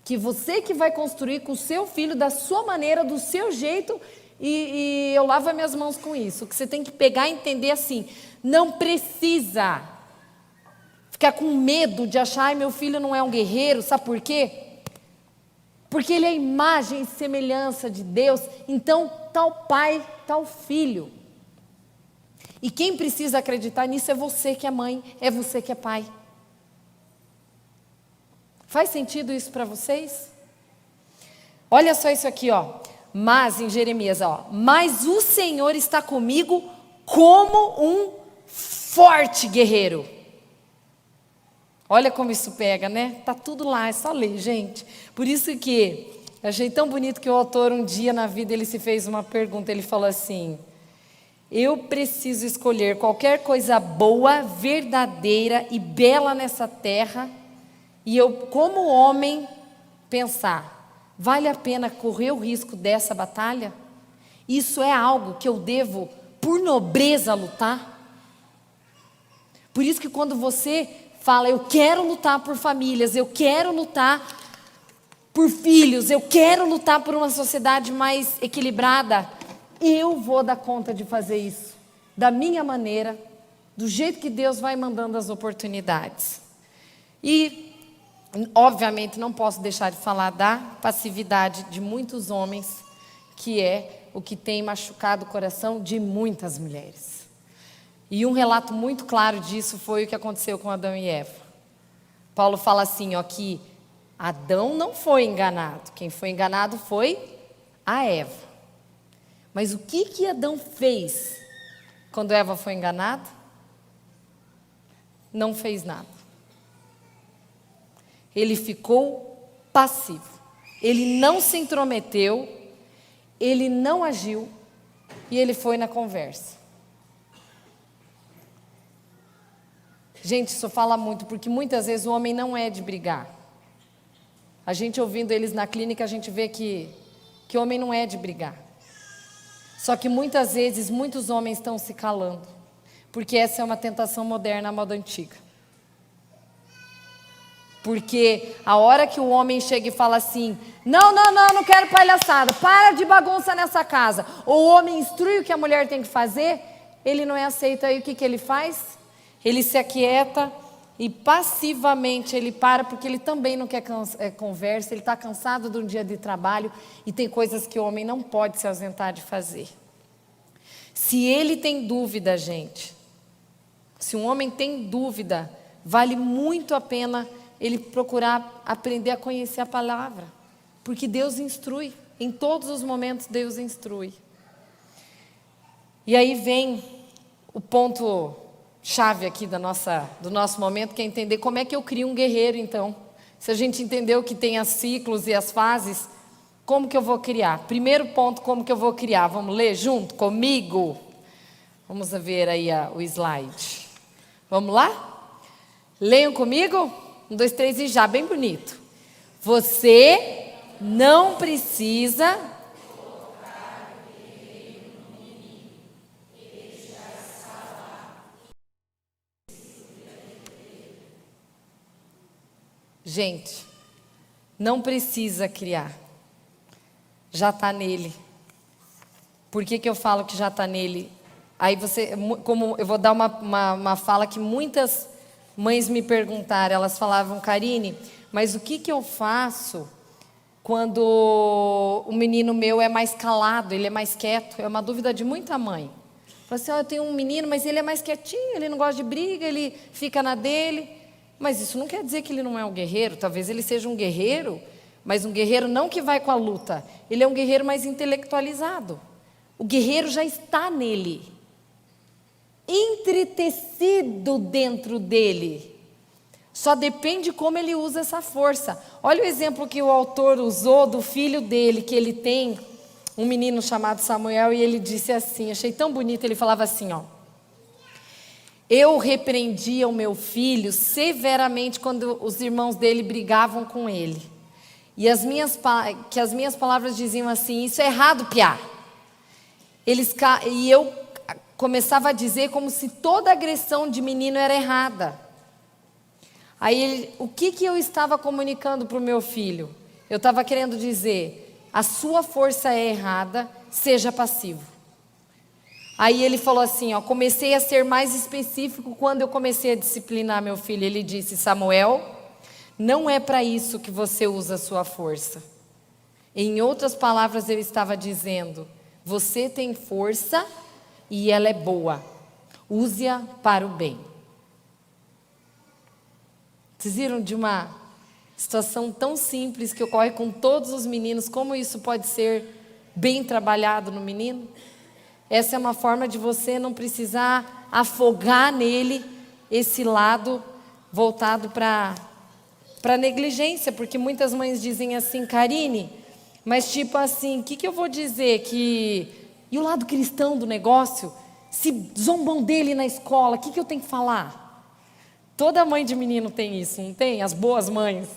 que você que vai construir com o seu filho, da sua maneira, do seu jeito, e eu lavo as minhas mãos com isso. O que você tem que pegar e entender assim, não precisa ficar com medo de achar, ai, meu filho não é um guerreiro, sabe por quê? Porque ele é a imagem e semelhança de Deus, então tal pai, tal filho. E quem precisa acreditar nisso é você que é mãe, é você que é pai. Faz sentido isso para vocês? Olha só isso aqui, ó. Mas, em Jeremias, ó. Mas o Senhor está comigo como um forte guerreiro. Olha como isso pega, né? Tá tudo lá, é só ler, gente. Por isso que eu achei tão bonito que o autor, um dia na vida, ele se fez uma pergunta. Ele falou assim: eu preciso escolher qualquer coisa boa, verdadeira e bela nessa terra, e eu, como homem, pensar, vale a pena correr o risco dessa batalha? Isso é algo que eu devo, por nobreza, lutar? Por isso que quando você fala, eu quero lutar por famílias, eu quero lutar por filhos, eu quero lutar por uma sociedade mais equilibrada, eu vou dar conta de fazer isso, da minha maneira, do jeito que Deus vai mandando as oportunidades. E, obviamente, não posso deixar de falar da passividade de muitos homens, que é o que tem machucado o coração de muitas mulheres. E um relato muito claro disso foi o que aconteceu com Adão e Eva. Paulo fala assim, ó, que Adão não foi enganado. Quem foi enganado foi a Eva. Mas o que Adão fez quando Eva foi enganada? Não fez nada. Ele ficou passivo. Ele não se intrometeu, ele não agiu e ele foi na conversa. Gente, isso fala muito, porque muitas vezes o homem não é de brigar. A gente ouvindo eles na clínica, a gente vê que o homem não é de brigar. Só que muitas vezes, muitos homens estão se calando, porque essa é uma tentação moderna, a moda antiga. Porque a hora que o homem chega e fala assim, não quero palhaçada, para de bagunça nessa casa, ou o homem instrui o que a mulher tem que fazer, ele não é aceito. Aí o que ele faz? Ele se aquieta e passivamente ele para, porque ele também não quer conversa, ele está cansado de um dia de trabalho e tem coisas que o homem não pode se ausentar de fazer. Se ele tem dúvida, gente, se um homem tem dúvida, vale muito a pena ele procurar aprender a conhecer a palavra, porque Deus instrui, em todos os momentos Deus instrui. E aí vem o ponto chave aqui do nosso momento, que é entender como é que eu crio um guerreiro, então. Se a gente entendeu que tem os ciclos e as fases, como que eu vou criar? Primeiro ponto, como que eu vou criar? Vamos ler junto comigo? Vamos ver aí o slide. Vamos lá? Leiam comigo? 1, 2, 3 e já, bem bonito. Você não precisa... Gente, não precisa criar. Já está nele. Por que eu falo que já está nele? Aí como eu vou dar uma fala que muitas mães me perguntaram, elas falavam, Karine, mas o que eu faço quando o menino meu é mais calado, ele é mais quieto? É uma dúvida de muita mãe. Fala assim, eu tenho um menino, mas ele é mais quietinho, ele não gosta de briga, ele fica na dele. Mas isso não quer dizer que ele não é um guerreiro. Talvez ele seja um guerreiro, mas um guerreiro não que vai com a luta. Ele é um guerreiro mais intelectualizado. O guerreiro já está nele, entretecido dentro dele. Só depende como ele usa essa força. Olha o exemplo que o autor usou do filho dele, que ele tem um menino chamado Samuel, e ele disse assim, achei tão bonito, ele falava assim, ó: eu repreendia o meu filho severamente quando os irmãos dele brigavam com ele. E as minhas palavras diziam assim: isso é errado, piá. E eu começava a dizer como se toda agressão de menino era errada. Aí, o que eu estava comunicando para o meu filho? Eu estava querendo dizer: a sua força é errada, seja passivo. Aí ele falou assim, ó, comecei a ser mais específico quando eu comecei a disciplinar meu filho. Ele disse: Samuel, não é para isso que você usa a sua força. Em outras palavras, eu estava dizendo: você tem força e ela é boa. Use-a para o bem. Vocês viram de uma situação tão simples que ocorre com todos os meninos, como isso pode ser bem trabalhado no menino? Essa é uma forma de você não precisar afogar nele esse lado voltado para negligência, porque muitas mães dizem assim: Karine, mas tipo assim, o que eu vou dizer? E o lado cristão do negócio? Se zombam dele na escola, o que eu tenho que falar? Toda mãe de menino tem isso, não tem? As boas mães.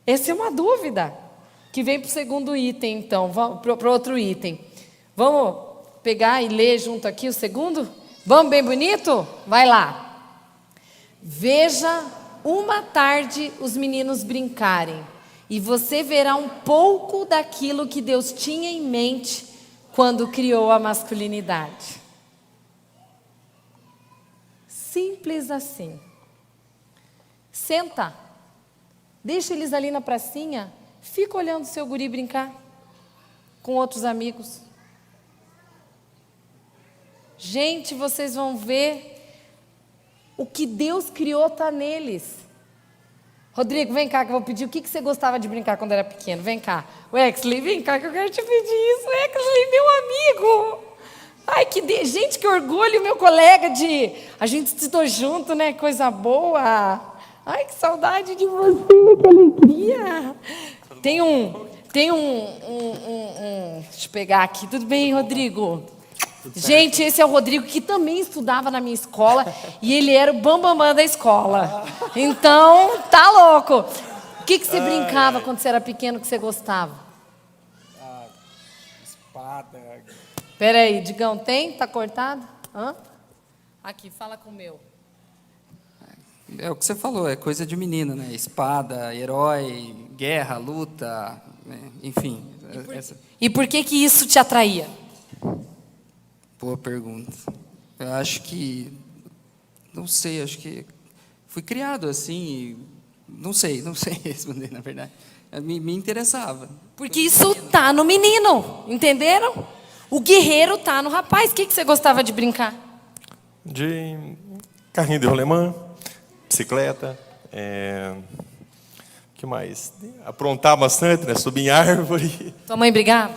Essa é uma dúvida que vem para o segundo item, então, para o outro item. Vamos pegar e ler junto aqui o segundo? Vamos, bem bonito? Vai lá. Veja uma tarde os meninos brincarem, e você verá um pouco daquilo que Deus tinha em mente quando criou a masculinidade. Simples assim. Senta, deixa eles ali na pracinha, fica olhando o seu guri brincar com outros amigos. Gente, vocês vão ver o que Deus criou está neles. Rodrigo, vem cá que eu vou pedir o que você gostava de brincar quando era pequeno. Vem cá. Wexley, vem cá que eu quero te pedir isso. Wexley, meu amigo. Ai, gente, que orgulho, meu colega a gente estudou junto, né? Coisa boa. Ai, que saudade de você, que alegria. Deixa eu pegar aqui. Tudo bem, Rodrigo? Gente, esse é o Rodrigo, que também estudava na minha escola, e ele era o bambambam da escola. Então, tá louco. O que você brincava quando você era pequeno que você gostava? Espada. Peraí, Digão, tem? Tá cortado? Hã? Aqui, fala com o meu. É o que você falou, é coisa de menino, né? Espada, herói, guerra, luta, né? Enfim. E por que isso te atraía? Boa pergunta. Eu acho que... Não sei, acho que... Fui criado assim, não sei responder, na verdade. Me interessava. Porque isso tá no menino, entenderam? O guerreiro tá no rapaz. O que você gostava de brincar? De carrinho de rolemã, bicicleta, que mais? Aprontar bastante, né? Subir em árvore. Tua mãe brigava?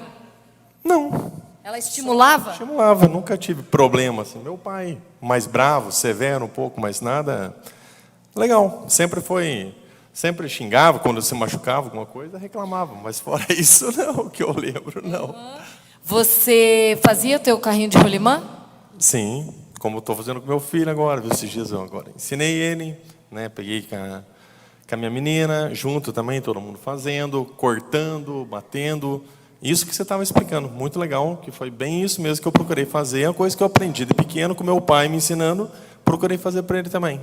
Não. Ela estimulava? Estimulava, nunca tive problema assim. Meu pai, mais bravo, severo um pouco, mas nada. Legal, sempre xingava quando se machucava alguma coisa, reclamava, mas fora isso não, que eu lembro, não. Você fazia o teu carrinho de rolimã? Sim, como estou fazendo com meu filho agora, esses dias eu agora ensinei ele, né? Peguei com a minha menina, junto também, todo mundo fazendo, cortando, batendo. Isso que você estava explicando, muito legal, que foi bem isso mesmo que eu procurei fazer. É uma coisa que eu aprendi de pequeno, com meu pai me ensinando, procurei fazer para ele também.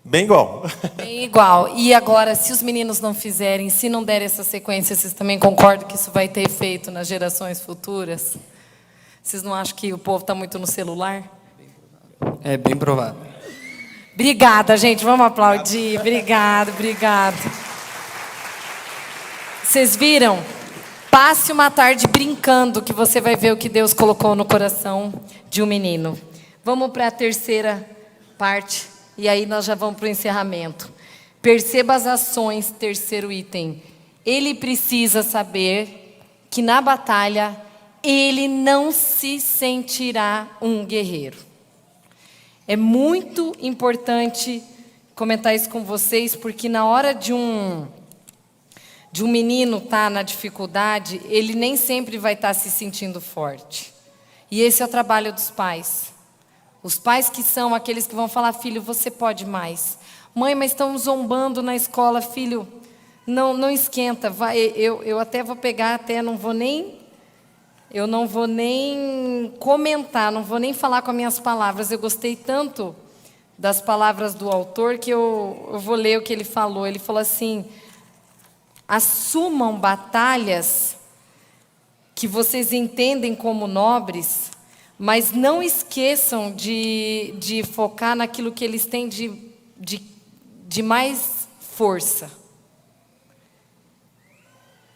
Bem igual. Bem igual. E agora, se os meninos não fizerem, se não derem essa sequência, vocês também concordam que isso vai ter efeito nas gerações futuras? Vocês não acham que o povo está muito no celular? É bem provável. Obrigada, gente. Vamos aplaudir. Obrigado. Vocês viram? Passe uma tarde brincando, que você vai ver o que Deus colocou no coração de um menino. Vamos para a terceira parte, e aí nós já vamos para o encerramento. Perceba as ações, terceiro item. Ele precisa saber que na batalha ele não se sentirá um guerreiro. É muito importante comentar isso com vocês, porque na hora de um menino estar na dificuldade, ele nem sempre vai estar se sentindo forte. E esse é o trabalho dos pais. Os pais que são aqueles que vão falar: filho, você pode mais. Mãe, mas estão zombando na escola. Filho, não esquenta. Vai, eu até vou pegar, eu não vou nem comentar, não vou nem falar com as minhas palavras. Eu gostei tanto das palavras do autor que eu vou ler o que ele falou. Ele falou assim: assumam batalhas que vocês entendem como nobres, mas não esqueçam de focar naquilo que eles têm de mais força.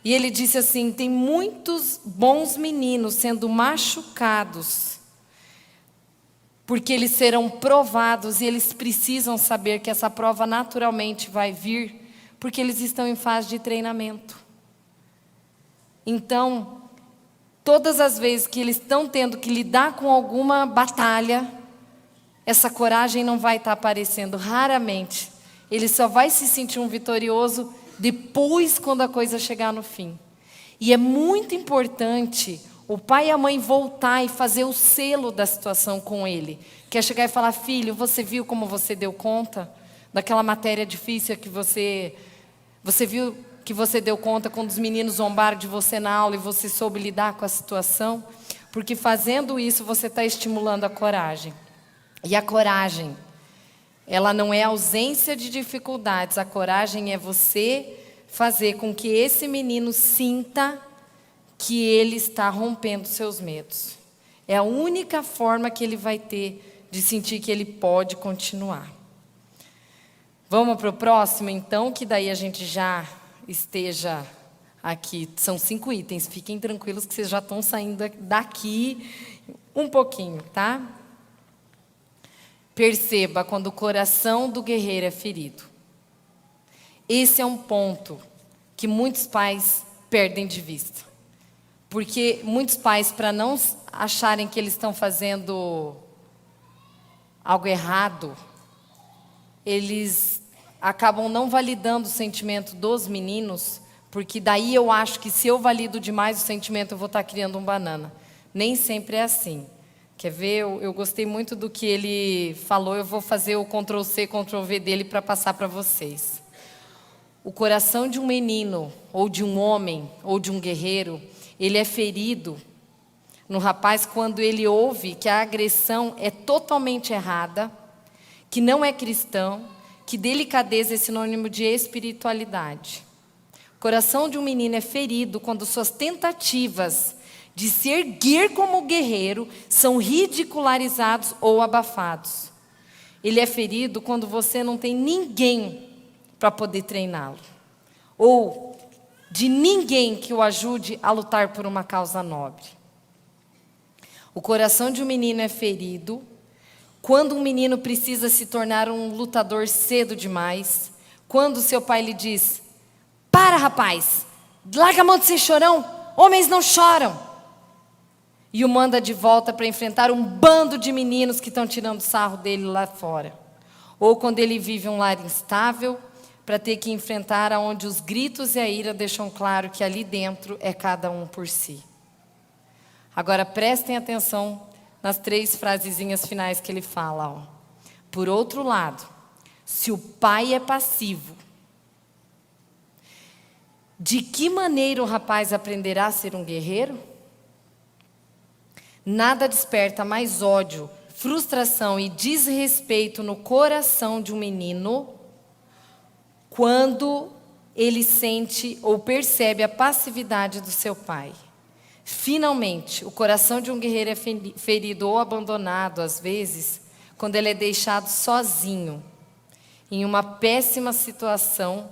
E ele disse assim: tem muitos bons meninos sendo machucados, porque eles serão provados, e eles precisam saber que essa prova naturalmente vai vir, porque eles estão em fase de treinamento. Então, todas as vezes que eles estão tendo que lidar com alguma batalha, essa coragem não vai estar aparecendo, raramente. Ele só vai se sentir um vitorioso depois, quando a coisa chegar no fim. E é muito importante o pai e a mãe voltar e fazer o selo da situação com ele. Que é chegar e falar: filho, você viu como você deu conta daquela matéria difícil que você viu que você deu conta quando os meninos zombaram de você na aula e você soube lidar com a situação? Porque fazendo isso você está estimulando a coragem. E a coragem, ela não é ausência de dificuldades. A coragem é você fazer com que esse menino sinta que ele está rompendo seus medos. É a única forma que ele vai ter de sentir que ele pode continuar. Vamos para o próximo, então, que daí a gente já esteja aqui. São 5 itens, fiquem tranquilos que vocês já estão saindo daqui um pouquinho, tá? Perceba quando o coração do guerreiro é ferido. Esse é um ponto que muitos pais perdem de vista. Porque muitos pais, para não acharem que eles estão fazendo algo errado, eles acabam não validando o sentimento dos meninos, porque daí eu acho que se eu valido demais o sentimento, eu vou estar criando um banana. Nem sempre é assim. Quer ver? Eu gostei muito do que ele falou, eu vou fazer o Ctrl+C, Ctrl+V dele para passar para vocês. O coração de um menino, ou de um homem, ou de um guerreiro, ele é ferido no rapaz quando ele ouve que a agressão é totalmente errada, que não é cristão, que delicadeza é sinônimo de espiritualidade. O coração de um menino é ferido quando suas tentativas de se erguer como guerreiro são ridicularizados ou abafados. Ele é ferido quando você não tem ninguém para poder treiná-lo, ou de ninguém que o ajude a lutar por uma causa nobre. O coração de um menino é ferido quando um menino precisa se tornar um lutador cedo demais, quando seu pai lhe diz: para, rapaz, larga a mão de ser chorão, homens não choram, e o manda de volta para enfrentar um bando de meninos que estão tirando sarro dele lá fora. Ou quando ele vive um lar instável, para ter que enfrentar aonde os gritos e a ira deixam claro que ali dentro é cada um por si. Agora prestem atenção nas 3 frasezinhas finais que ele fala. Ó. Por outro lado, se o pai é passivo, de que maneira o rapaz aprenderá a ser um guerreiro? Nada desperta mais ódio, frustração e desrespeito no coração de um menino quando ele sente ou percebe a passividade do seu pai. Finalmente, o coração de um guerreiro é ferido ou abandonado, às vezes, quando ele é deixado sozinho, em uma péssima situação,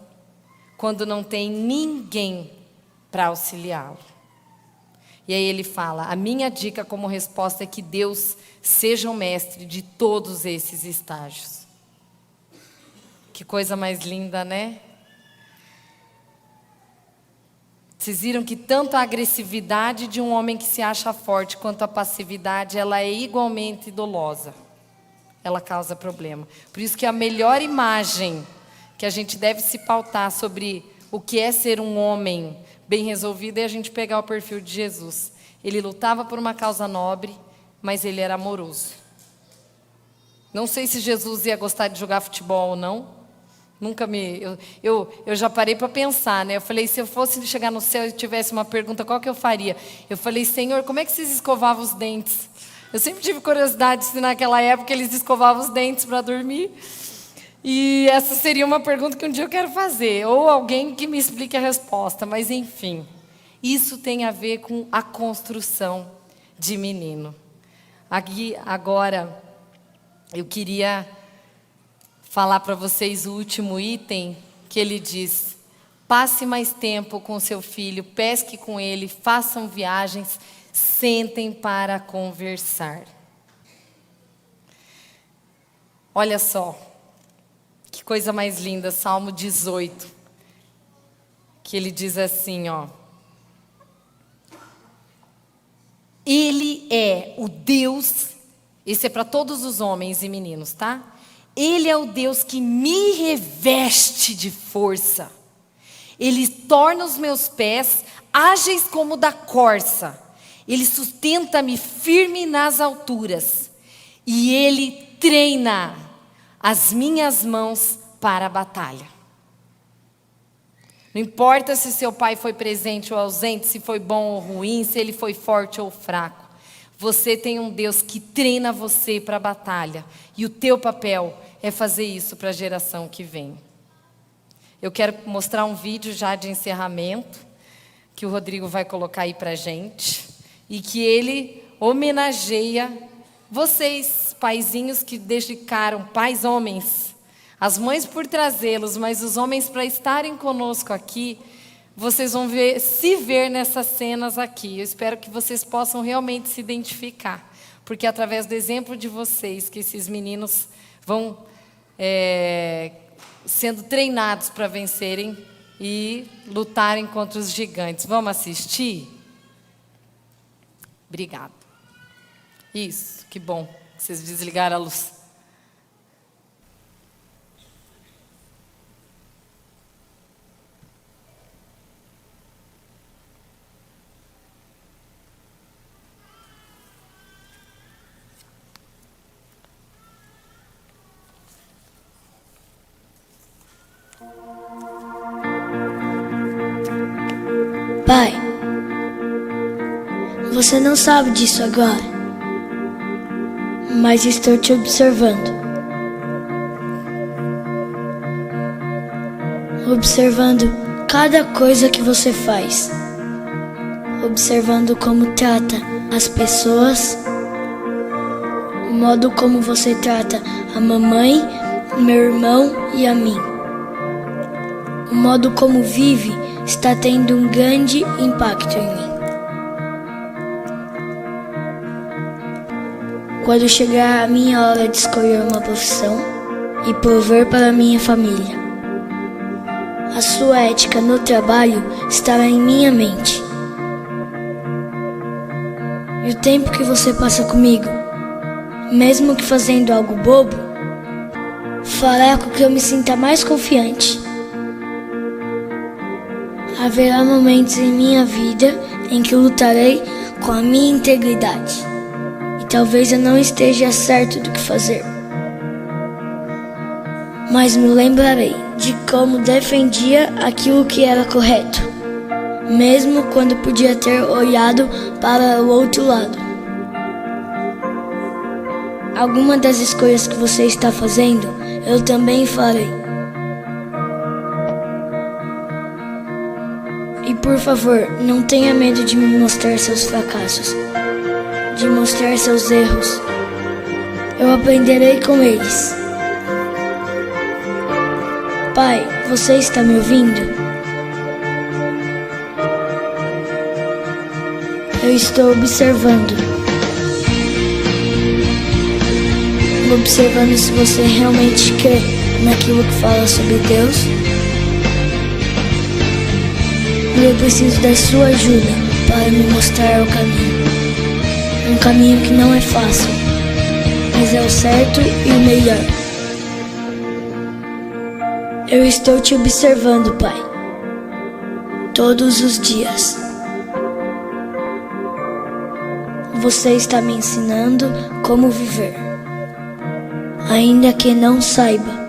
quando não tem ninguém para auxiliá-lo. E aí ele fala: a minha dica como resposta é que Deus seja o mestre de todos esses estágios. Que coisa mais linda, né? Vocês viram que tanto a agressividade de um homem que se acha forte quanto a passividade, ela é igualmente dolosa. Ela causa problema. Por isso que a melhor imagem que a gente deve se pautar sobre o que é ser um homem bem resolvido é a gente pegar o perfil de Jesus. Ele lutava por uma causa nobre, mas ele era amoroso. Não sei se Jesus ia gostar de jogar futebol ou não. Nunca me... Eu já parei para pensar, né? Eu falei, se eu fosse chegar no céu e tivesse uma pergunta, qual que eu faria? Eu falei, Senhor, como é que vocês escovavam os dentes? Eu sempre tive curiosidade se naquela época eles escovavam os dentes para dormir. E essa seria uma pergunta que um dia eu quero fazer. Ou alguém que me explique a resposta. Mas, enfim, isso tem a ver com a construção de menino. Aqui, agora, eu queria falar para vocês o último item que ele diz: passe mais tempo com seu filho, pesque com ele, façam viagens, sentem para conversar. Olha só, que coisa mais linda, Salmo 18, que ele diz assim, ó: Ele é o Deus, esse é para todos os homens e meninos, tá? Ele é o Deus que me reveste de força. Ele torna os meus pés ágeis como da corça. Ele sustenta-me firme nas alturas. E Ele treina as minhas mãos para a batalha. Não importa se seu pai foi presente ou ausente, se foi bom ou ruim, se ele foi forte ou fraco. Você tem um Deus que treina você para a batalha. E o teu papel é fazer isso para a geração que vem. Eu quero mostrar um vídeo já de encerramento, que o Rodrigo vai colocar aí para a gente. E que ele homenageia vocês, paizinhos que dedicaram, pais homens, as mães por trazê-los, mas os homens para estarem conosco aqui. Vocês vão se ver nessas cenas aqui. Eu espero que vocês possam realmente se identificar. Porque é através do exemplo de vocês que esses meninos vão sendo treinados para vencerem e lutarem contra os gigantes. Vamos assistir? Obrigada. Isso, que bom que vocês desligaram a luz. Pai, você não sabe disso agora, mas estou te observando. Observando cada coisa que você faz. Observando como trata as pessoas, o modo como você trata a mamãe, meu irmão e a mim. O modo como vive está tendo um grande impacto em mim. Quando chegar a minha hora de escolher uma profissão e prover para minha família, a sua ética no trabalho estará em minha mente. E o tempo que você passa comigo, mesmo que fazendo algo bobo, fará com que eu me sinta mais confiante. Haverá momentos em minha vida em que eu lutarei com a minha integridade. E talvez eu não esteja certo do que fazer. Mas me lembrarei de como defendia aquilo que era correto, mesmo quando podia ter olhado para o outro lado. Alguma das escolhas que você está fazendo, eu também farei. E por favor, não tenha medo de me mostrar seus fracassos, de mostrar seus erros. Eu aprenderei com eles. Pai, você está me ouvindo? Eu estou observando. Observando se você realmente crê naquilo que fala sobre Deus. e eu preciso da sua ajuda para me mostrar o caminho. Um caminho que não é fácil, mas é o certo e o melhor. Eu estou te observando, Pai, todos os dias. Você está me ensinando como viver, ainda que não saiba.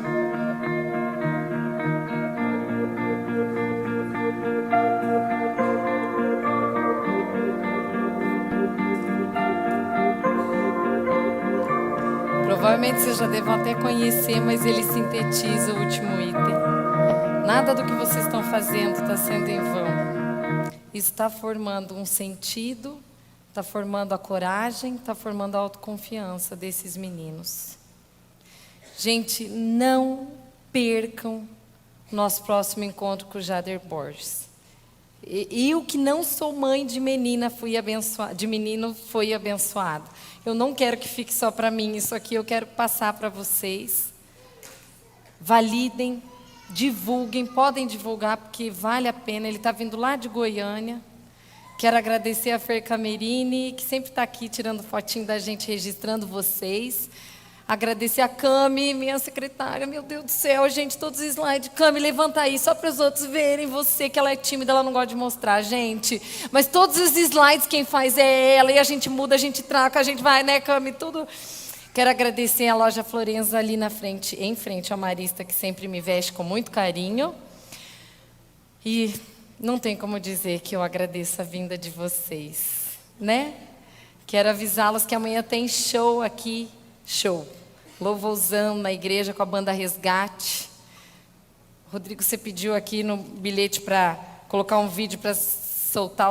Provavelmente vocês já devem até conhecer, mas ele sintetiza o último item. Nada do que vocês estão fazendo está sendo em vão. Isso está formando um sentido, está formando a coragem, está formando a autoconfiança desses meninos. Gente, não percam nosso próximo encontro com o Jader Borges. Eu que não sou mãe de menina, de menino, fui abençoado. Eu não quero que fique só para mim, isso aqui eu quero passar para vocês. Validem, divulguem, podem divulgar, porque vale a pena. Ele está vindo lá de Goiânia. Quero agradecer a Fer Camerini, que sempre está aqui tirando fotinho da gente, registrando vocês. Agradecer a Cami, minha secretária. Meu Deus do céu, gente, todos os slides. Cami, levanta aí, só para os outros verem você, que ela é tímida, ela não gosta de mostrar, gente. Mas todos os slides quem faz é ela, e a gente muda, a gente troca, a gente vai, né, Cami, tudo. Quero agradecer a loja Florenza ali na frente, em frente à Marista, que sempre me veste com muito carinho. E não tem como dizer que eu agradeço a vinda de vocês, né? Quero avisá-los que amanhã tem show aqui. Show. Louvorzão na igreja com a banda Resgate. Rodrigo, você pediu aqui no bilhete para colocar um vídeo para soltar